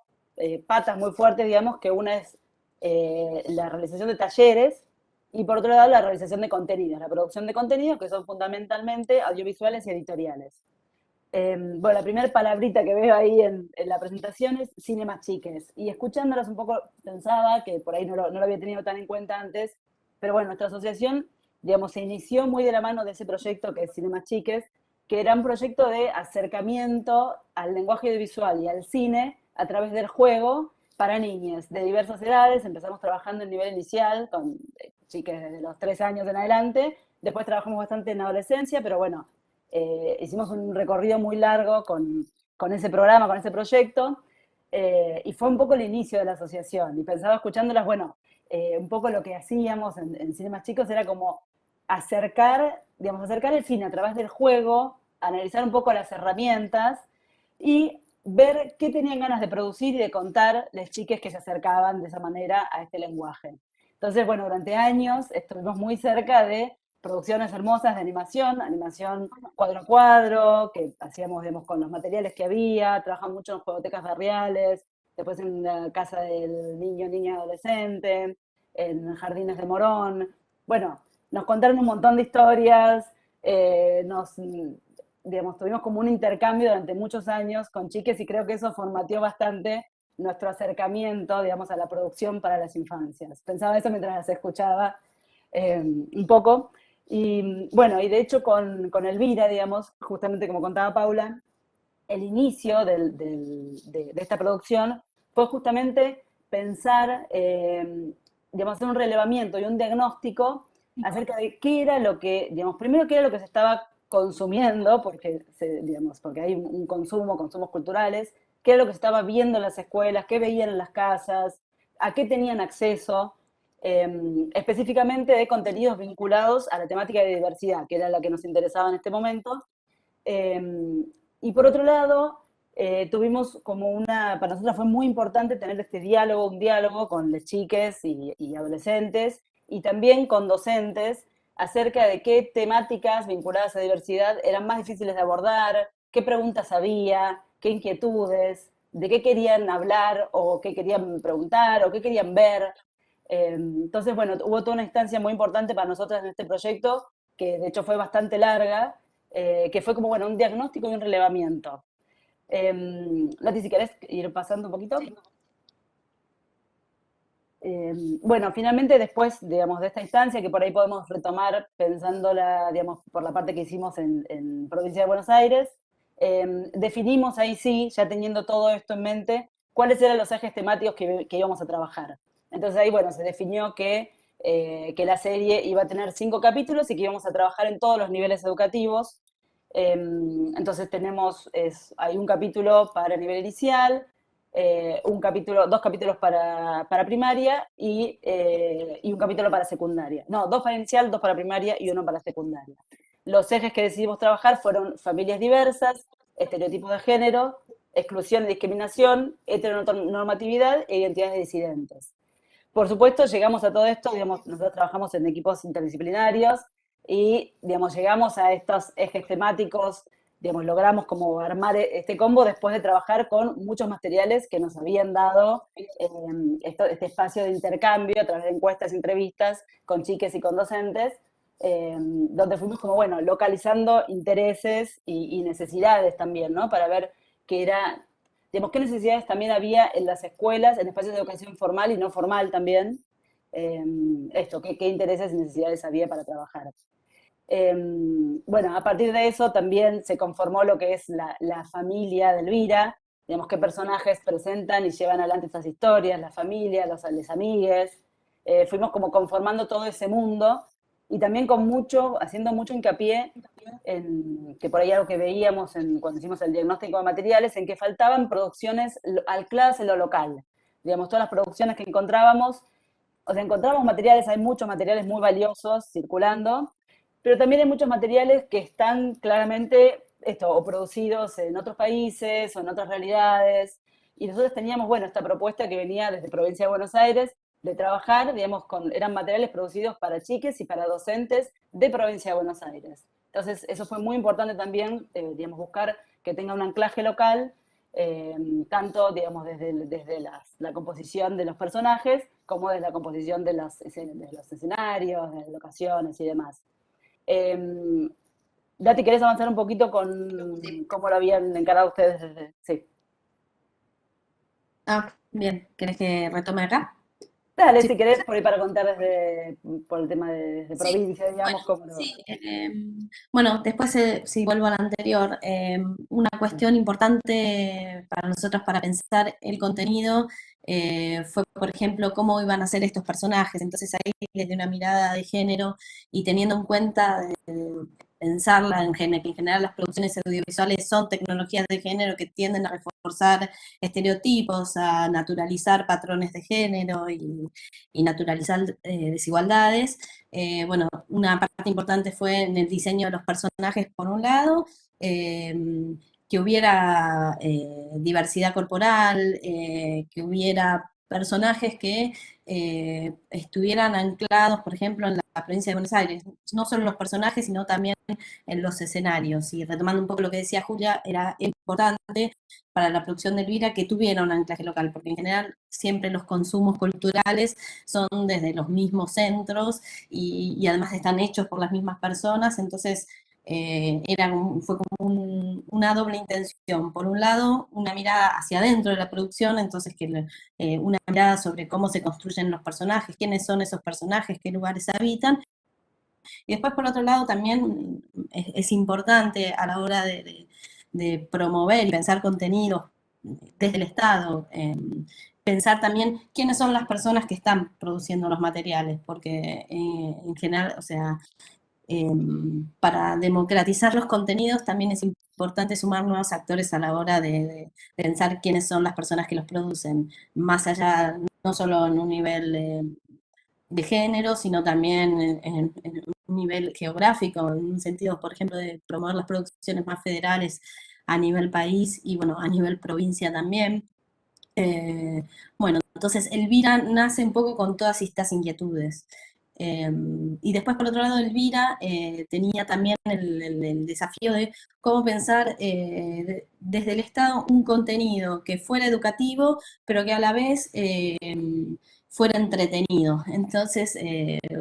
patas muy fuertes, digamos, que una es la realización de talleres y por otro lado la realización de contenidos, la producción de contenidos que son fundamentalmente audiovisuales y editoriales. Bueno, la primera palabrita que veo ahí en la presentación es Cinemas Chiques, y escuchándolas un poco pensaba que por ahí no lo había tenido tan en cuenta antes, pero bueno, nuestra asociación, digamos, se inició muy de la mano de ese proyecto que es Cinemas Chiques, que era un proyecto de acercamiento al lenguaje audiovisual y al cine a través del juego para niñas de diversas edades. Empezamos trabajando en nivel inicial con chiques desde los 3 años en adelante, después trabajamos bastante en adolescencia, pero bueno, hicimos un recorrido muy largo con ese programa, con ese proyecto, y fue un poco el inicio de la asociación. Y pensaba, escuchándolas, bueno, un poco lo que hacíamos en Cinemas Chicos era como acercar el cine a través del juego, analizar un poco las herramientas y ver qué tenían ganas de producir y de contar las chiques que se acercaban de esa manera a este lenguaje. Entonces, bueno, durante años estuvimos muy cerca de producciones hermosas de animación cuadro a cuadro, que hacíamos, digamos, con los materiales que había, trabajamos mucho en juegotecas barriales, después en la casa del niño, niña, adolescente, en Jardines de Morón. Bueno, nos contaron un montón de historias, digamos, tuvimos como un intercambio durante muchos años con chiques y creo que eso formateó bastante nuestro acercamiento, digamos, a la producción para las infancias. Pensaba eso mientras las escuchaba un poco. Y bueno, y de hecho con Elvira, digamos, justamente como contaba Paula, el inicio de esta producción fue justamente pensar, digamos, hacer un relevamiento y un diagnóstico acerca de qué era lo que, digamos, primero qué era lo que se estaba consumiendo, porque, digamos, porque hay un consumo, consumos culturales, qué era lo que se estaba viendo en las escuelas, qué veían en las casas, a qué tenían acceso, específicamente de contenidos vinculados a la temática de diversidad, que era la que nos interesaba en este momento. Y por otro lado, tuvimos como para nosotros fue muy importante tener este diálogo, un diálogo con las chiques y adolescentes, y también con docentes, acerca de qué temáticas vinculadas a diversidad eran más difíciles de abordar, qué preguntas había, qué inquietudes, de qué querían hablar, o qué querían preguntar, o qué querían ver. Entonces, bueno, hubo toda una instancia muy importante para nosotros en este proyecto, que de hecho fue bastante larga, que fue como, bueno, un diagnóstico y un relevamiento. Lati, si querés ir pasando un poquito. Bueno, finalmente después, digamos, de esta instancia, que por ahí podemos retomar pensándola, digamos, por la parte que hicimos en Provincia de Buenos Aires, definimos ahí sí, ya teniendo todo esto en mente, cuáles eran los ejes temáticos que íbamos a trabajar. Entonces ahí, bueno, se definió que la serie iba a tener 5 capítulos y que íbamos a trabajar en todos los niveles educativos. Entonces hay un capítulo para nivel inicial, dos capítulos para primaria y un capítulo para secundaria. No, 2 para inicial, 2 para primaria y 1 para secundaria. Los ejes que decidimos trabajar fueron familias diversas, estereotipos de género, exclusión y discriminación, heteronormatividad e identidades disidentes. Por supuesto, llegamos a todo esto, digamos, nosotros trabajamos en equipos interdisciplinarios y, digamos, llegamos a estos ejes temáticos, digamos, logramos como armar este combo después de trabajar con muchos materiales que nos habían dado este espacio de intercambio a través de encuestas y entrevistas con chiques y con docentes, donde fuimos como, bueno, localizando intereses y necesidades también, ¿no? Para ver qué era, digamos, qué necesidades también había en las escuelas, en espacios de educación formal y no formal también, qué intereses y necesidades había para trabajar. Bueno, a partir de eso también se conformó lo que es la familia de Elvira, digamos, qué personajes presentan y llevan adelante estas historias, la familia, los amigues, fuimos como conformando todo ese mundo y también haciendo mucho hincapié en que por ahí algo que veíamos cuando hicimos el diagnóstico de materiales, en que faltaban producciones ancladas en lo local. Digamos, todas las producciones que encontrábamos, o sea, encontramos materiales, hay muchos materiales muy valiosos circulando, pero también hay muchos materiales que están claramente o producidos en otros países o en otras realidades. Y nosotros teníamos, bueno, esta propuesta que venía desde Provincia de Buenos Aires de trabajar, digamos, eran materiales producidos para chiques y para docentes de Provincia de Buenos Aires. Entonces, eso fue muy importante también, digamos, buscar que tenga un anclaje local, tanto, digamos, desde la composición de los personajes, como desde la composición de los escenarios, de las locaciones y demás. Dati, ¿querés avanzar un poquito con cómo lo habían encarado ustedes? Sí. Bien, ¿querés que retome acá? Dale, Sí. si querés, por ahí para contar por el tema de Sí, provincia, digamos, cómo lo... Sí, bueno, después, si vuelvo al anterior, una cuestión importante para nosotros para pensar el contenido fue, por ejemplo, cómo iban a ser estos personajes. Entonces ahí, desde una mirada de género y teniendo en cuenta pensarla que en general las producciones audiovisuales son tecnologías de género que tienden a reforzar estereotipos, a naturalizar patrones de género y naturalizar desigualdades. Bueno, una parte importante fue en el diseño de los personajes, por un lado, que hubiera diversidad corporal, que hubiera personajes que estuvieran anclados, por ejemplo, en la provincia de Buenos Aires, no solo los personajes, sino también en los escenarios. Y retomando un poco lo que decía Julia, era importante para la producción de Elvira que tuviera un anclaje local, porque en general siempre los consumos culturales son desde los mismos centros y además están hechos por las mismas personas, entonces fue como una doble intención. Por un lado, una mirada hacia adentro de la producción, entonces una mirada sobre cómo se construyen los personajes, quiénes son esos personajes, qué lugares habitan. Y después, por otro lado, también es importante a la hora de promover y pensar contenidos desde el Estado, pensar también quiénes son las personas que están produciendo los materiales, porque en general, o sea, para democratizar los contenidos también es importante sumar nuevos actores a la hora de pensar quiénes son las personas que los producen, más allá, no solo en un nivel de género, sino también en un nivel geográfico, en un sentido, por ejemplo, de promover las producciones más federales a nivel país y, bueno, a nivel provincia también. Bueno, entonces Elvira nace un poco con todas estas inquietudes. Y después, por otro lado, Elvira tenía también el desafío de cómo pensar desde el Estado un contenido que fuera educativo, pero que a la vez fuera entretenido. Entonces,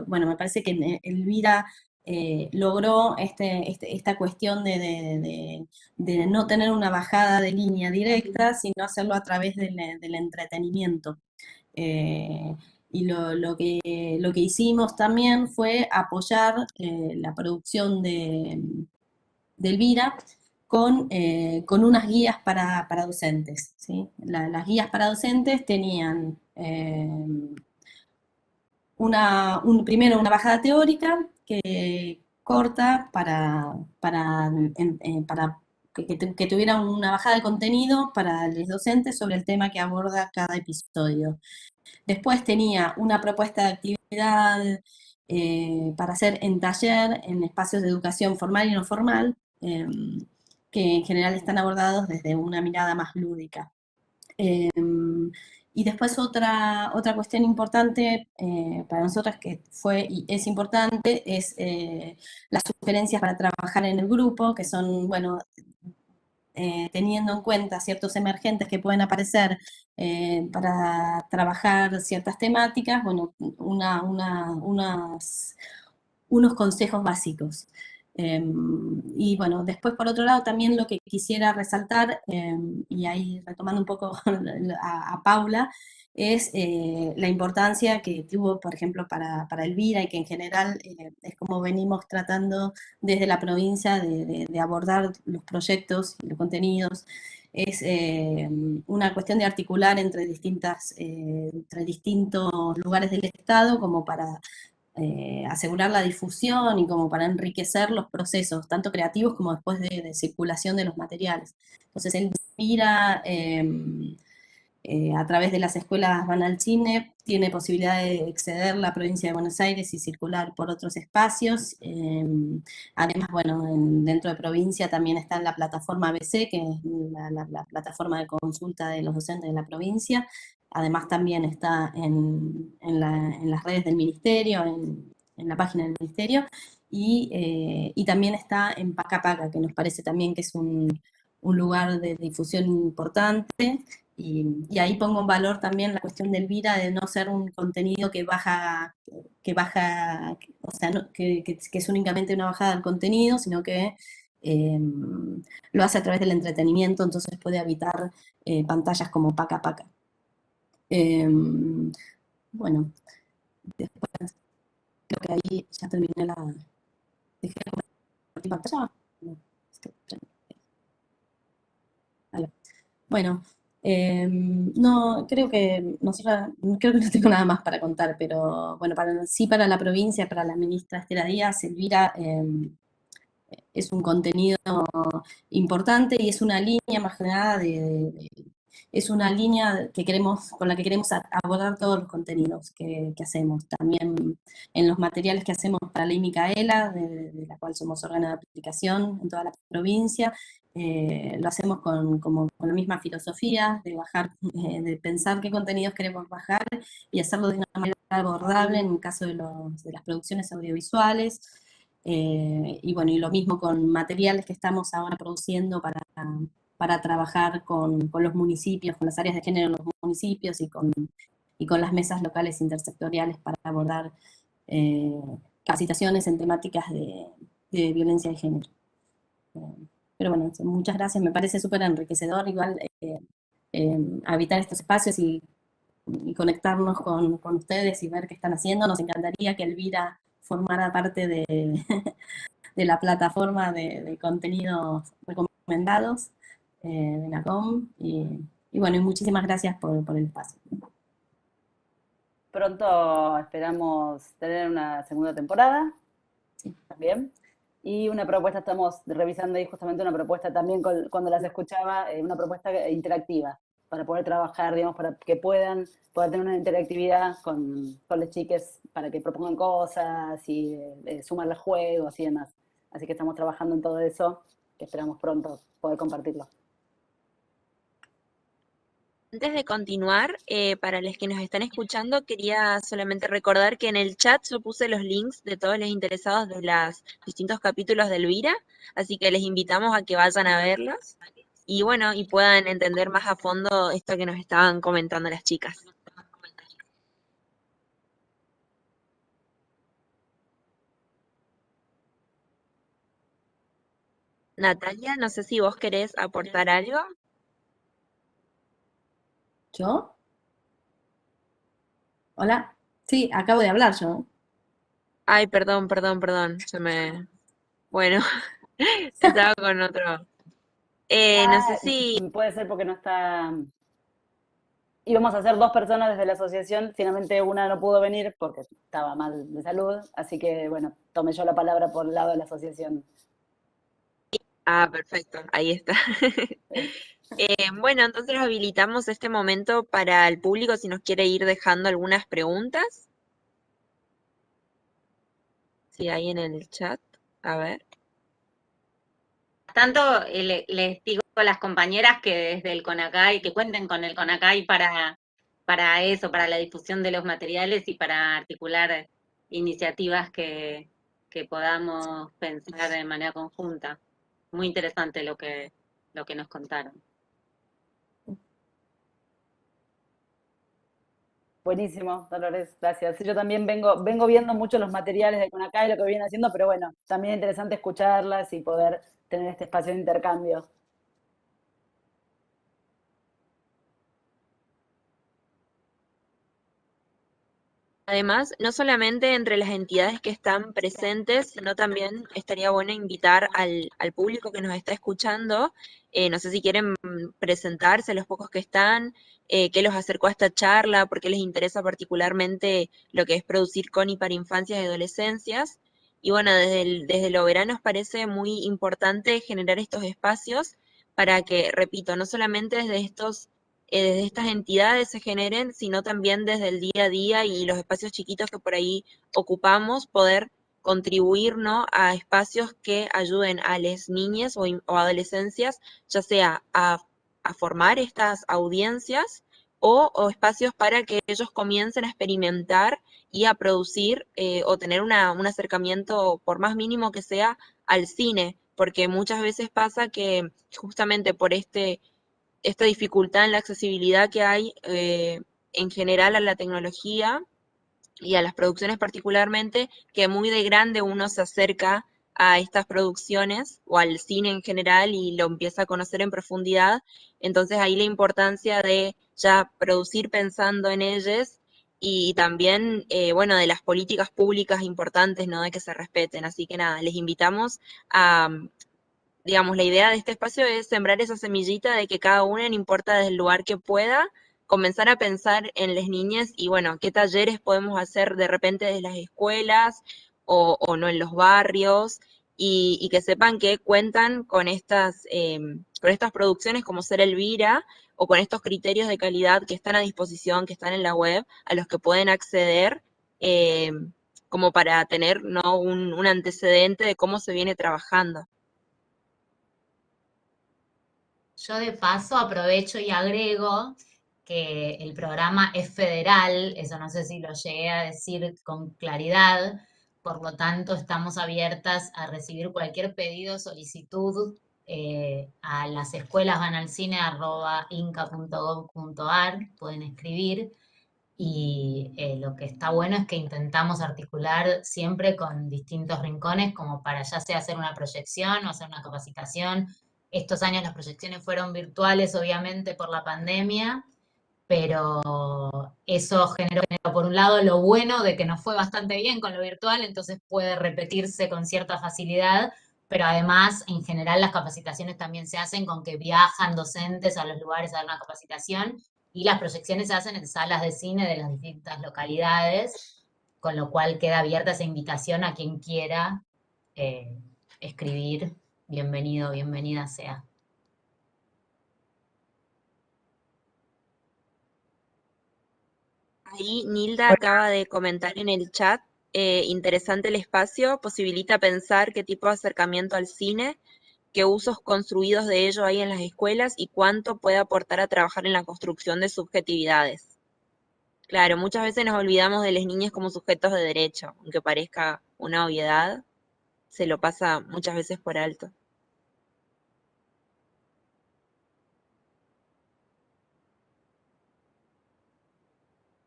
bueno, me parece que Elvira logró esta cuestión de no tener una bajada de línea directa, sino hacerlo a través del entretenimiento. Y lo que hicimos también fue apoyar la producción de Elvira con unas guías para docentes, ¿sí? Las guías para docentes tenían primero una bajada teórica corta para que tuviera una bajada de contenido para los docentes sobre el tema que aborda cada episodio. Después tenía una propuesta de actividad para hacer en taller, en espacios de educación formal y no formal, que en general están abordados desde una mirada más lúdica. Y después otra cuestión importante para nosotras que fue y es importante es las sugerencias para trabajar en el grupo, que son, bueno, teniendo en cuenta ciertos emergentes que pueden aparecer para trabajar ciertas temáticas, bueno, unos consejos básicos. Y bueno, después por otro lado también lo que quisiera resaltar, y ahí retomando un poco a Paula, es la importancia que tuvo, por ejemplo, para Elvira y que en general es como venimos tratando desde la provincia de abordar los proyectos y los contenidos. Es una cuestión de articular entre distintos lugares del Estado como para asegurar la difusión y como para enriquecer los procesos, tanto creativos como después de circulación de los materiales. Entonces, Elvira, a través de las escuelas Van al Cine, tiene posibilidad de exceder la provincia de Buenos Aires y circular por otros espacios. Además, bueno, dentro de provincia también está la plataforma ABC, que es la plataforma de consulta de los docentes de la provincia. Además también está en las redes del ministerio, en la página del ministerio, y también está en Paca Paca, que nos parece también que es un lugar de difusión importante, y ahí pongo en valor también la cuestión de Elvira de no ser un contenido que baja, o sea, que es únicamente una bajada del contenido, sino que lo hace a través del entretenimiento, entonces puede habitar pantallas como Paca Paca. Bueno, después creo que ahí ya terminé la... ¿Dejé de compartir pantalla? No, bueno, no, creo que no tengo nada más para contar, pero bueno, sí para la provincia, para la ministra Estela Díaz, Elvira es un contenido importante y es una línea más que nada es una línea con la que queremos abordar todos los contenidos que hacemos. También en los materiales que hacemos para Ley Micaela, de la cual somos órgano de aplicación en toda la provincia, lo hacemos con la misma filosofía de pensar qué contenidos queremos bajar y hacerlo de una manera abordable en el caso de las producciones audiovisuales. Y bueno, y lo mismo con materiales que estamos ahora produciendo para trabajar con los municipios, con las áreas de género en los municipios y con las mesas locales intersectoriales para abordar capacitaciones en temáticas de violencia de género. Pero bueno, muchas gracias, me parece súper enriquecedor igual habitar estos espacios y conectarnos con ustedes y ver qué están haciendo. Nos encantaría que Elvira formara parte de la plataforma de contenidos recomendados de NACOM. Y bueno, y muchísimas gracias por el espacio. Pronto esperamos tener una segunda temporada, Sí. también. Y una propuesta, estamos revisando ahí justamente una propuesta también cuando las escuchaba, una propuesta interactiva, para poder trabajar, digamos, para que puedan tener una interactividad con las chiques, para que propongan cosas y sumarle juegos y demás. Así que estamos trabajando en todo eso, que esperamos pronto poder compartirlo. Antes de continuar, para los que nos están escuchando, quería solamente recordar que en el chat yo puse los links de todos los interesados de los distintos capítulos de Elvira, así que les invitamos a que vayan a verlos y bueno, y puedan entender más a fondo esto que nos estaban comentando las chicas. Natalia, no sé si vos querés aportar algo. ¿Yo? Hola. Sí, acabo de hablar yo. Ay, perdón, Bueno, estaba con otro. No sé si... Puede ser porque no está... Íbamos a ser 2 personas desde la asociación, finalmente una no pudo venir porque estaba mal de salud, así que bueno, tomé yo la palabra por el lado de la asociación. Ah, perfecto, ahí está. Bueno, entonces habilitamos este momento para el público si nos quiere ir dejando algunas preguntas. Sí, ahí en el chat. A ver. Tanto les digo a las compañeras que desde el CONACAI, que cuenten con el CONACAI para eso, para la difusión de los materiales y para articular iniciativas que podamos pensar de manera conjunta. Muy interesante lo que nos contaron. Buenísimo, Dolores, gracias. Sí, yo también vengo viendo mucho los materiales de CONACAI y lo que vienen haciendo, pero bueno, también es interesante escucharlas y poder tener este espacio de intercambio. Además, no solamente entre las entidades que están presentes, sino también estaría bueno invitar al público que nos está escuchando. No sé si quieren presentarse, los pocos que están, qué los acercó a esta charla, por qué les interesa particularmente lo que es producir CONI para infancias y adolescencias. Y bueno, desde lo verano nos parece muy importante generar estos espacios para que, repito, no solamente desde estas entidades se generen, sino también desde el día a día y los espacios chiquitos que por ahí ocupamos, poder contribuir, ¿no?, a espacios que ayuden a las niñas o adolescencias, ya sea a formar estas audiencias o espacios para que ellos comiencen a experimentar y a producir o tener un acercamiento, por más mínimo que sea, al cine, porque muchas veces pasa que justamente por esta dificultad en la accesibilidad que hay en general a la tecnología y a las producciones particularmente, que muy de grande uno se acerca a estas producciones o al cine en general y lo empieza a conocer en profundidad. Entonces ahí la importancia de ya producir pensando en ellos y también, bueno, de las políticas públicas importantes, ¿no?, de que se respeten. Así que nada, les invitamos a, digamos, la idea de este espacio es sembrar esa semillita de que cada una, no importa desde el lugar que pueda, comenzar a pensar en las niñas y, bueno, qué talleres podemos hacer de repente desde las escuelas o no en los barrios y que sepan que cuentan con estas producciones como Ser Elvira o con estos criterios de calidad que están a disposición, que están en la web, a los que pueden acceder, como para tener, ¿no?, un antecedente de cómo se viene trabajando. Yo de paso aprovecho y agrego que el programa es federal, eso no sé si lo llegué a decir con claridad, por lo tanto estamos abiertas a recibir cualquier pedido, solicitud a las escuelas vanalcine@inca.gov.ar, pueden escribir. Y lo que está bueno es que intentamos articular siempre con distintos rincones, como para ya sea hacer una proyección o hacer una capacitación. Estos años las proyecciones fueron virtuales, obviamente, por la pandemia, pero eso generó, por un lado, lo bueno de que nos fue bastante bien con lo virtual, entonces puede repetirse con cierta facilidad, pero además, en general, las capacitaciones también se hacen con que viajan docentes a los lugares a dar una capacitación, y las proyecciones se hacen en salas de cine de las distintas localidades, con lo cual queda abierta esa invitación a quien quiera escribir. Bienvenido, bienvenida sea. Ahí Nilda acaba de comentar en el chat, interesante el espacio, posibilita pensar qué tipo de acercamiento al cine, qué usos construidos de ello hay en las escuelas y cuánto puede aportar a trabajar en la construcción de subjetividades. Claro, muchas veces nos olvidamos de las niñas como sujetos de derecho, aunque parezca una obviedad, se lo pasa muchas veces por alto.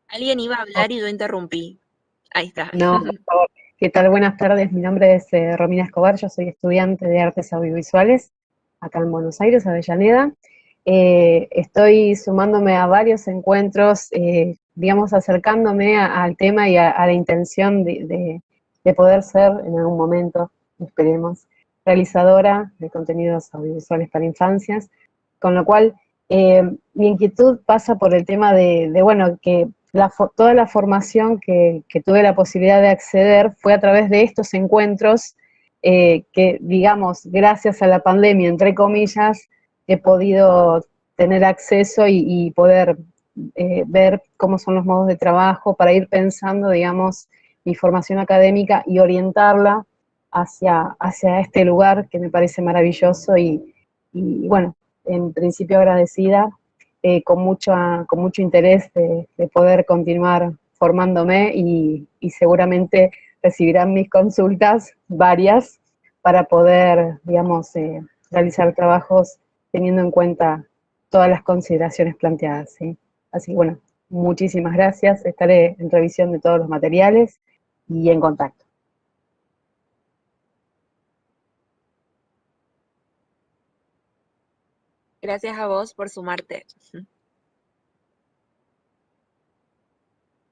Alguien iba a hablar y yo interrumpí. Ahí está. No, por favor. ¿Qué tal? Buenas tardes. Mi nombre es Romina Escobar. Yo soy estudiante de Artes Audiovisuales acá en Buenos Aires, Avellaneda. Estoy sumándome a varios encuentros, digamos, acercándome al tema y a la intención de poder ser en algún momento, esperemos, realizadora de contenidos audiovisuales para infancias, con lo cual mi inquietud pasa por el tema bueno, que toda la formación que tuve la posibilidad de acceder fue a través de estos encuentros que, digamos, gracias a la pandemia, entre comillas, he podido tener acceso y poder ver cómo son los modos de trabajo para ir pensando, digamos, mi formación académica y orientarla hacia este lugar que me parece maravilloso y bueno, en principio agradecida, con mucho interés de poder continuar formándome y seguramente recibirán mis consultas, varias, para poder, digamos, realizar trabajos teniendo en cuenta todas las consideraciones planteadas, ¿sí? Así que bueno, muchísimas gracias, estaré en revisión de todos los materiales y en contacto. Gracias a vos por sumarte.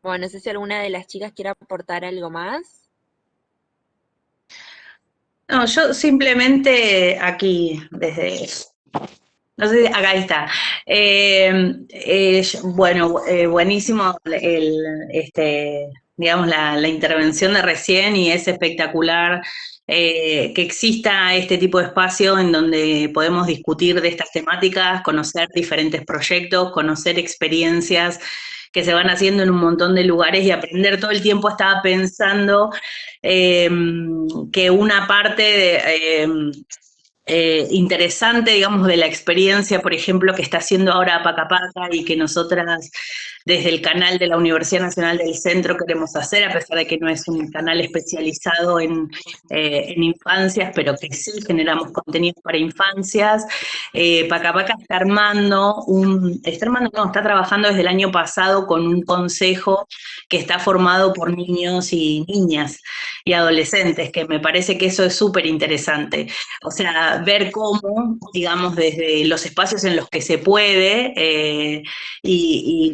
Bueno, no sé si alguna de las chicas quiere aportar algo más. No, yo simplemente aquí, desde, no sé, acá está. Bueno, buenísimo digamos, la intervención de recién, y es espectacular que exista este tipo de espacio en donde podemos discutir de estas temáticas, conocer diferentes proyectos, conocer experiencias que se van haciendo en un montón de lugares y aprender todo el tiempo. Estaba pensando que una parte interesante, digamos, de la experiencia, por ejemplo, que está haciendo ahora Paca Paca y que nosotras desde el canal de la Universidad Nacional del Centro queremos hacer, a pesar de que no es un canal especializado en infancias, pero que sí generamos contenidos para infancias. Paca Paca está trabajando desde el año pasado con un consejo que está formado por niños y niñas y adolescentes, que me parece que eso es súper interesante. O sea, ver cómo, digamos, desde los espacios en los que se puede y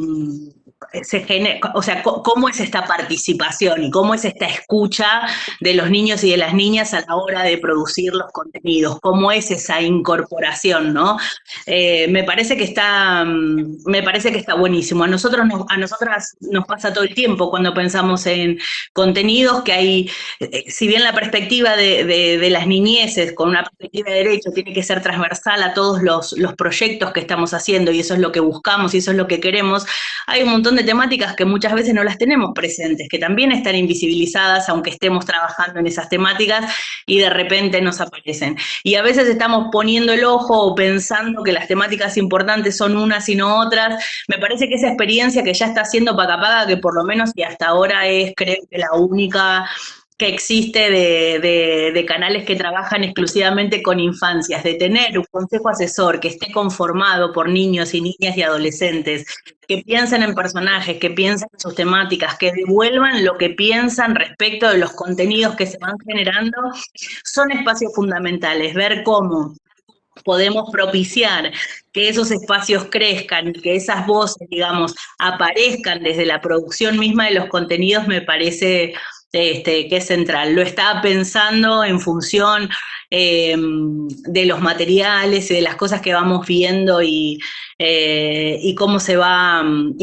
o sea, cómo es esta participación y cómo es esta escucha de los niños y de las niñas a la hora de producir los contenidos, cómo es esa incorporación, ¿no? Me parece que está buenísimo. A nosotras nos pasa todo el tiempo cuando pensamos en contenidos que hay, si bien la perspectiva de las niñeces con una perspectiva de derecho tiene que ser transversal a todos los proyectos que estamos haciendo, y eso es lo que buscamos y eso es lo que queremos, hay un montón de temáticas que muchas veces no las tenemos presentes, que también están invisibilizadas aunque estemos trabajando en esas temáticas, y de repente nos aparecen. Y a veces estamos poniendo el ojo o pensando que las temáticas importantes son unas y no otras. Me parece que esa experiencia que ya está haciendo Pacapaga, que por lo menos y hasta ahora es, creo que la única que existe de canales que trabajan exclusivamente con infancias, de tener un consejo asesor que esté conformado por niños y niñas y adolescentes, que piensen en personajes, que piensen en sus temáticas, que devuelvan lo que piensan respecto de los contenidos que se van generando, son espacios fundamentales. Ver cómo podemos propiciar que esos espacios crezcan, que esas voces, digamos, aparezcan desde la producción misma de los contenidos, me parece que es central. Lo estaba pensando en función de los materiales y de las cosas que vamos viendo y cómo se van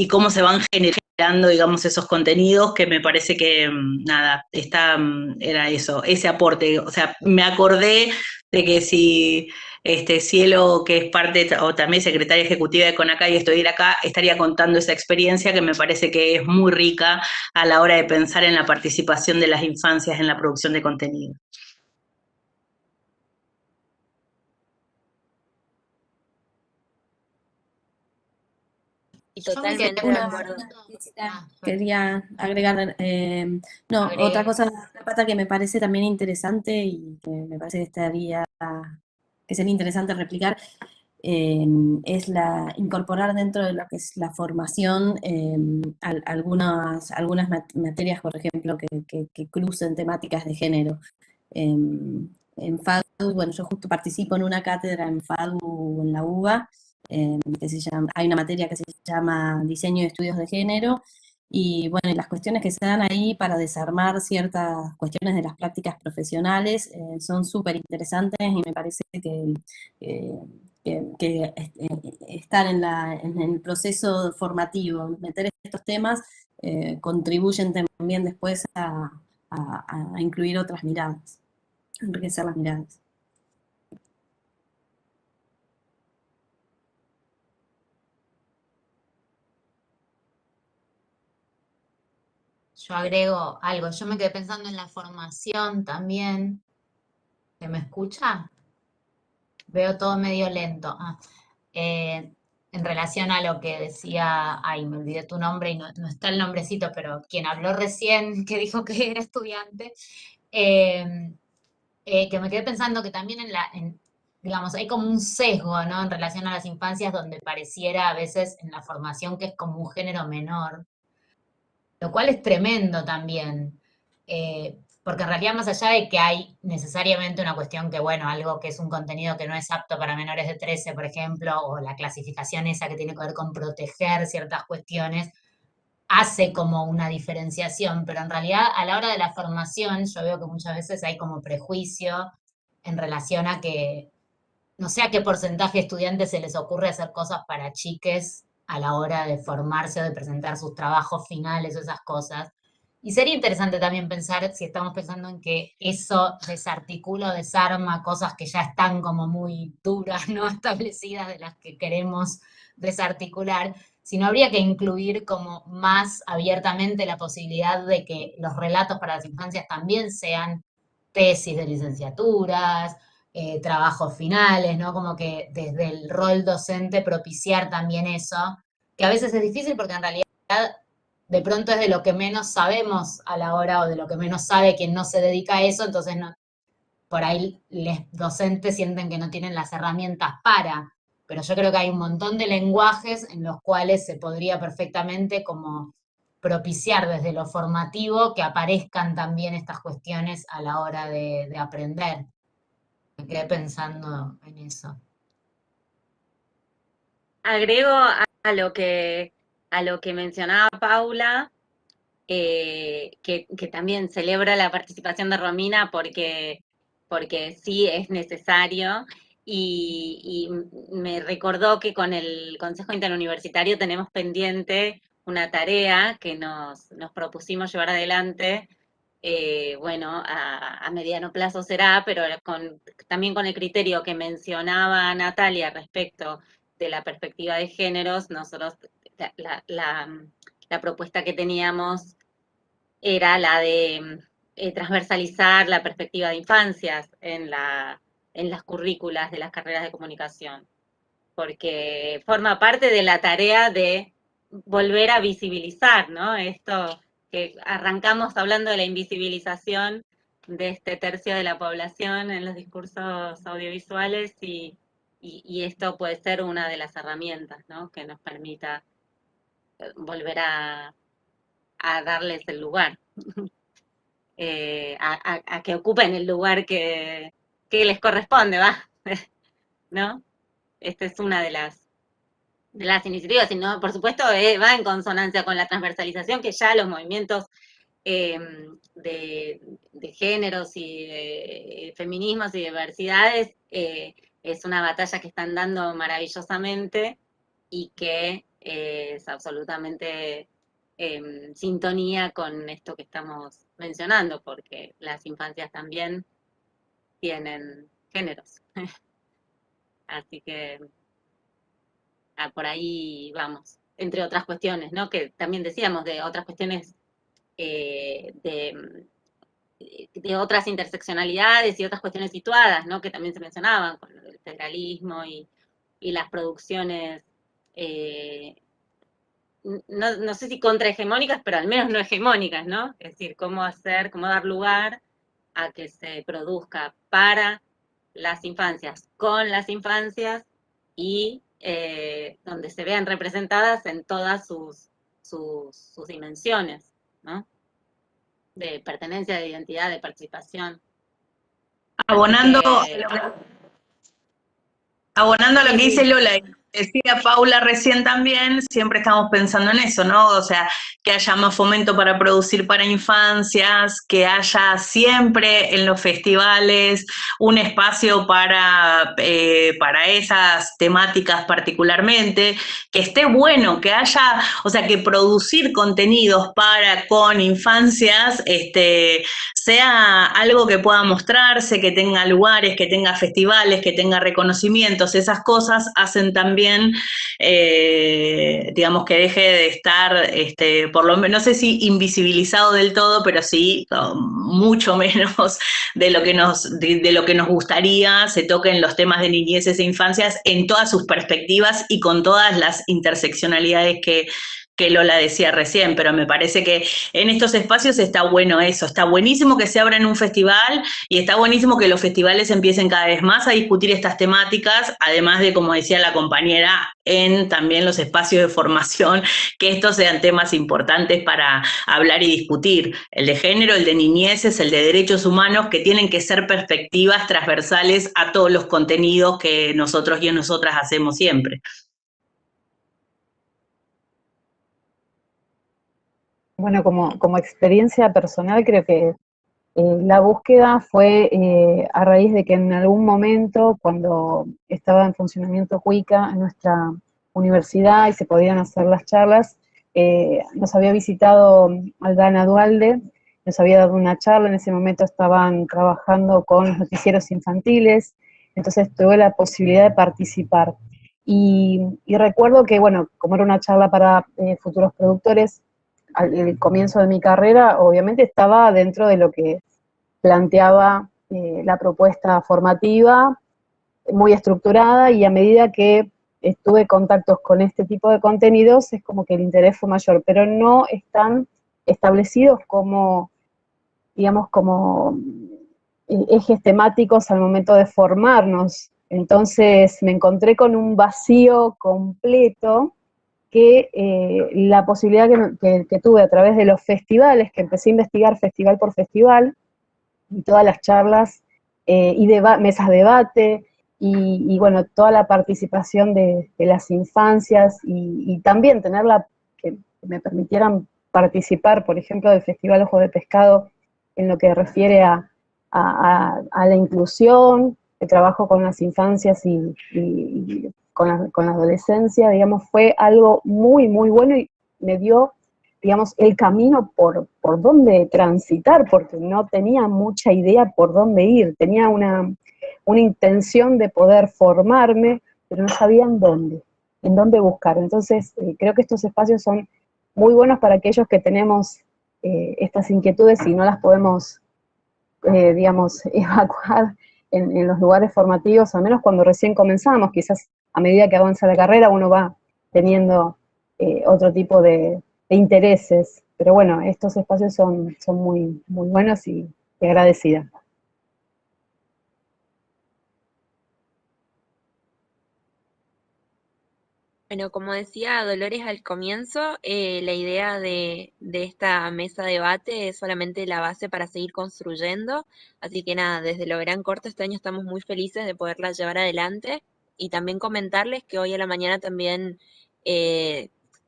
generando, digamos, esos contenidos, que me parece que, nada, era eso, ese aporte. O sea, me acordé de que si Cielo, que es parte o también secretaria ejecutiva de CONACAI, y estuviera acá, estaría contando esa experiencia que me parece que es muy rica a la hora de pensar en la participación de las infancias en la producción de contenido. Y Yo me totalmente quedé de acuerdo. Quería agregar, no, Agregue. otra cosa, una pata que me parece también interesante y que me parece que sería interesante replicar, es incorporar dentro de lo que es la formación algunas materias, por ejemplo, que crucen temáticas de género. En FADU, bueno, yo justo participo en una cátedra en FADU en la UBA, hay una materia que se llama Diseño y Estudios de Género, y bueno, y las cuestiones que se dan ahí para desarmar ciertas cuestiones de las prácticas profesionales son súper interesantes, y me parece que estar en el proceso formativo, meter estos temas, contribuyen también después a incluir otras miradas, enriquecer las miradas. Yo agrego algo, yo me quedé pensando en la formación también. ¿Se me escucha? Veo todo medio lento. En relación a lo que decía, ay, me olvidé tu nombre y no está el nombrecito, pero quien habló recién, que dijo que era estudiante, que me quedé pensando que también digamos, hay como un sesgo, ¿no? En relación a las infancias, donde pareciera a veces en la formación que es como un género menor, lo cual es tremendo también, porque en realidad, más allá de que hay necesariamente una cuestión que, bueno, algo que es un contenido que no es apto para menores de 13, por ejemplo, o la clasificación esa que tiene que ver con proteger ciertas cuestiones, hace como una diferenciación, pero en realidad a la hora de la formación yo veo que muchas veces hay como prejuicio en relación a que no sé a qué porcentaje de estudiantes se les ocurre hacer cosas para chiques a la hora de formarse o de presentar sus trabajos finales o esas cosas. Y sería interesante también pensar si estamos pensando en que eso desarticula o desarma cosas que ya están como muy duras, ¿no? Establecidas, de las que queremos desarticular, si no habría que incluir como más abiertamente la posibilidad de que los relatos para las infancias también sean tesis de licenciaturas, trabajos finales, ¿no? Como que desde el rol docente propiciar también eso, que a veces es difícil porque en realidad de pronto es de lo que menos sabemos a la hora, o de lo que menos sabe quien no se dedica a eso, entonces no, por ahí los docentes sienten que no tienen las herramientas para, pero yo creo que hay un montón de lenguajes en los cuales se podría perfectamente como propiciar desde lo formativo que aparezcan también estas cuestiones a la hora de aprender. Me quedé pensando en eso. Agrego a lo que a lo que mencionaba Paula, que también celebro la participación de Romina porque sí es necesario, y me recordó que con el Consejo Interuniversitario tenemos pendiente una tarea que nos propusimos llevar adelante. Bueno, a mediano plazo será, pero también con el criterio que mencionaba Natalia respecto de la perspectiva de géneros. Nosotros, la propuesta que teníamos era la de transversalizar la perspectiva de infancias en las currículas de las carreras de comunicación, porque forma parte de la tarea de volver a visibilizar, ¿no? Esto que arrancamos hablando de la invisibilización de este tercio de la población en los discursos audiovisuales, y esto puede ser una de las herramientas, ¿no?, que nos permita volver a darles el lugar, a que ocupen el lugar que les corresponde, ¿va? ¿No? Esta es una de las iniciativas, y no, por supuesto, va en consonancia con la transversalización que ya los movimientos de géneros y de feminismos y diversidades es una batalla que están dando maravillosamente, y que es absolutamente sintonía con esto que estamos mencionando, porque las infancias también tienen géneros. Así que por ahí vamos, entre otras cuestiones, ¿no?, que también decíamos, de otras cuestiones de otras interseccionalidades y otras cuestiones situadas, ¿no?, que también se mencionaban, con el federalismo y las producciones, no sé si contrahegemónicas, pero al menos no hegemónicas, ¿no? Es decir, cómo dar lugar a que se produzca para las infancias, con las infancias, y donde se vean representadas en todas sus dimensiones, ¿no?, de pertenencia, de identidad, de participación. Abonando a lo que dice Lola, y decía Paula recién también, siempre estamos pensando en eso, ¿no? O sea, que haya más fomento para producir para infancias, que haya siempre en los festivales un espacio para esas temáticas particularmente, que esté bueno, que haya, o sea, que producir contenidos con infancias sea algo que pueda mostrarse, que tenga lugares, que tenga festivales, que tenga reconocimientos. Esas cosas hacen también, digamos, que deje de estar, por lo menos, no sé si invisibilizado del todo, pero sí mucho menos de lo que nos gustaría se toquen los temas de niñeces e infancias en todas sus perspectivas y con todas las interseccionalidades que Lola decía recién, pero me parece que en estos espacios está bueno eso, está buenísimo que se abra en un festival, y está buenísimo que los festivales empiecen cada vez más a discutir estas temáticas, además de, como decía la compañera, en también los espacios de formación, que estos sean temas importantes para hablar y discutir, el de género, el de niñeces, el de derechos humanos, que tienen que ser perspectivas transversales a todos los contenidos que nosotros y nosotras hacemos siempre. Bueno, como experiencia personal, creo que la búsqueda fue a raíz de que en algún momento, cuando estaba en funcionamiento Cuica en nuestra universidad y se podían hacer las charlas, nos había visitado Aldana Dualde, nos había dado una charla. En ese momento estaban trabajando con los noticieros infantiles, entonces tuve la posibilidad de participar. Y recuerdo que, bueno, como era una charla para futuros productores, al comienzo de mi carrera, obviamente estaba dentro de lo que planteaba la propuesta formativa, muy estructurada, y a medida que tuve contactos con este tipo de contenidos, es como que el interés fue mayor, pero no están establecidos como, digamos, como ejes temáticos al momento de formarnos. Entonces me encontré con un vacío completo, que la posibilidad que tuve a través de los festivales, que empecé a investigar festival por festival, y todas las charlas y mesas de debate, y bueno, toda la participación de las infancias, y también tener que me permitieran participar, por ejemplo, del Festival Ojos de Pescado en lo que refiere a la inclusión, el trabajo con las infancias y con la adolescencia, digamos, fue algo muy, muy bueno y me dio, digamos, el camino por dónde transitar, porque no tenía mucha idea por dónde ir, tenía una intención de poder formarme, pero no sabía en dónde buscar. Entonces, creo que estos espacios son muy buenos para aquellos que tenemos estas inquietudes y no las podemos, digamos, evacuar en los lugares formativos, al menos cuando recién comenzamos. Quizás a medida que avanza la carrera uno va teniendo otro tipo de intereses, pero bueno, estos espacios son muy, muy buenos y agradecida. Bueno, como decía Dolores al comienzo, la idea de esta mesa de debate es solamente la base para seguir construyendo, así que nada, desde Lo Verán Corto este año estamos muy felices de poderla llevar adelante y también comentarles que hoy a la mañana también,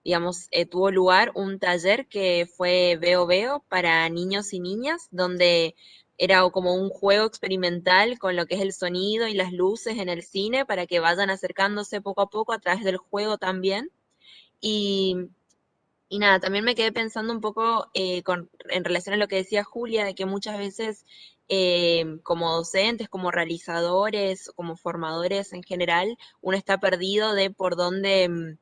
digamos, tuvo lugar un taller que fue Veo Veo para niños y niñas, donde era como un juego experimental con lo que es el sonido y las luces en el cine para que vayan acercándose poco a poco a través del juego también. Y, y nada, también me quedé pensando un poco en relación a lo que decía Julia, de que muchas veces como docentes, como realizadores, como formadores en general, uno está perdido de por dónde,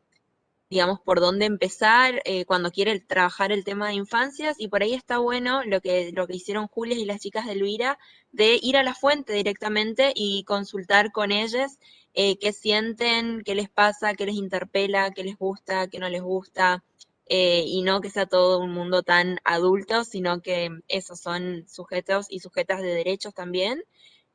digamos, por dónde empezar cuando quiere trabajar el tema de infancias, y por ahí está bueno lo que hicieron Julia y las chicas de Elvira, de ir a la fuente directamente y consultar con ellas qué sienten, qué les pasa, qué les interpela, qué les gusta, qué no les gusta, y no que sea todo un mundo tan adulto, sino que esos son sujetos y sujetas de derechos también.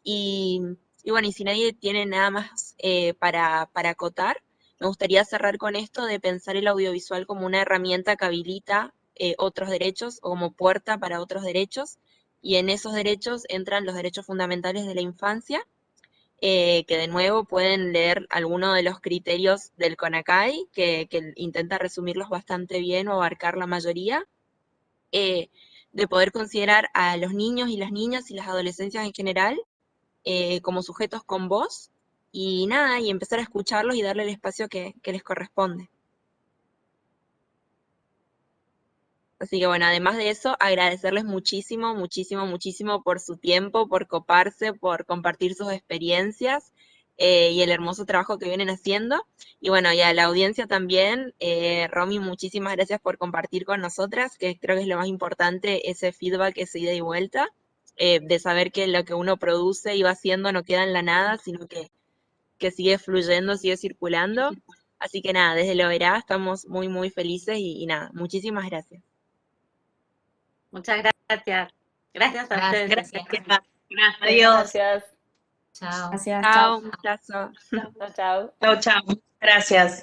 Y, y bueno, y si nadie tiene nada más para acotar, me gustaría cerrar con esto de pensar el audiovisual como una herramienta que habilita otros derechos o como puerta para otros derechos, y en esos derechos entran los derechos fundamentales de la infancia, que de nuevo pueden leer algunos de los criterios del CONACAI, que intenta resumirlos bastante bien o abarcar la mayoría, de poder considerar a los niños y las niñas y las adolescencias en general como sujetos con voz, y nada, y empezar a escucharlos y darle el espacio que les corresponde. Así que bueno, además de eso, agradecerles muchísimo, muchísimo, muchísimo por su tiempo, por coparse, por compartir sus experiencias y el hermoso trabajo que vienen haciendo. Y bueno, y a la audiencia también, Romy, muchísimas gracias por compartir con nosotras, que creo que es lo más importante, ese feedback, esa ida y vuelta, de saber que lo que uno produce y va haciendo no queda en la nada, sino que sigue fluyendo, sigue circulando. Así que nada, desde Lo Verá estamos muy, muy felices y nada, muchísimas gracias. Muchas gracias. Gracias a ustedes. Gracias. Adiós. Gracias. Chao. Gracias, Chao, chao. un abrazo. Chao, chao. Chao, chao. Gracias.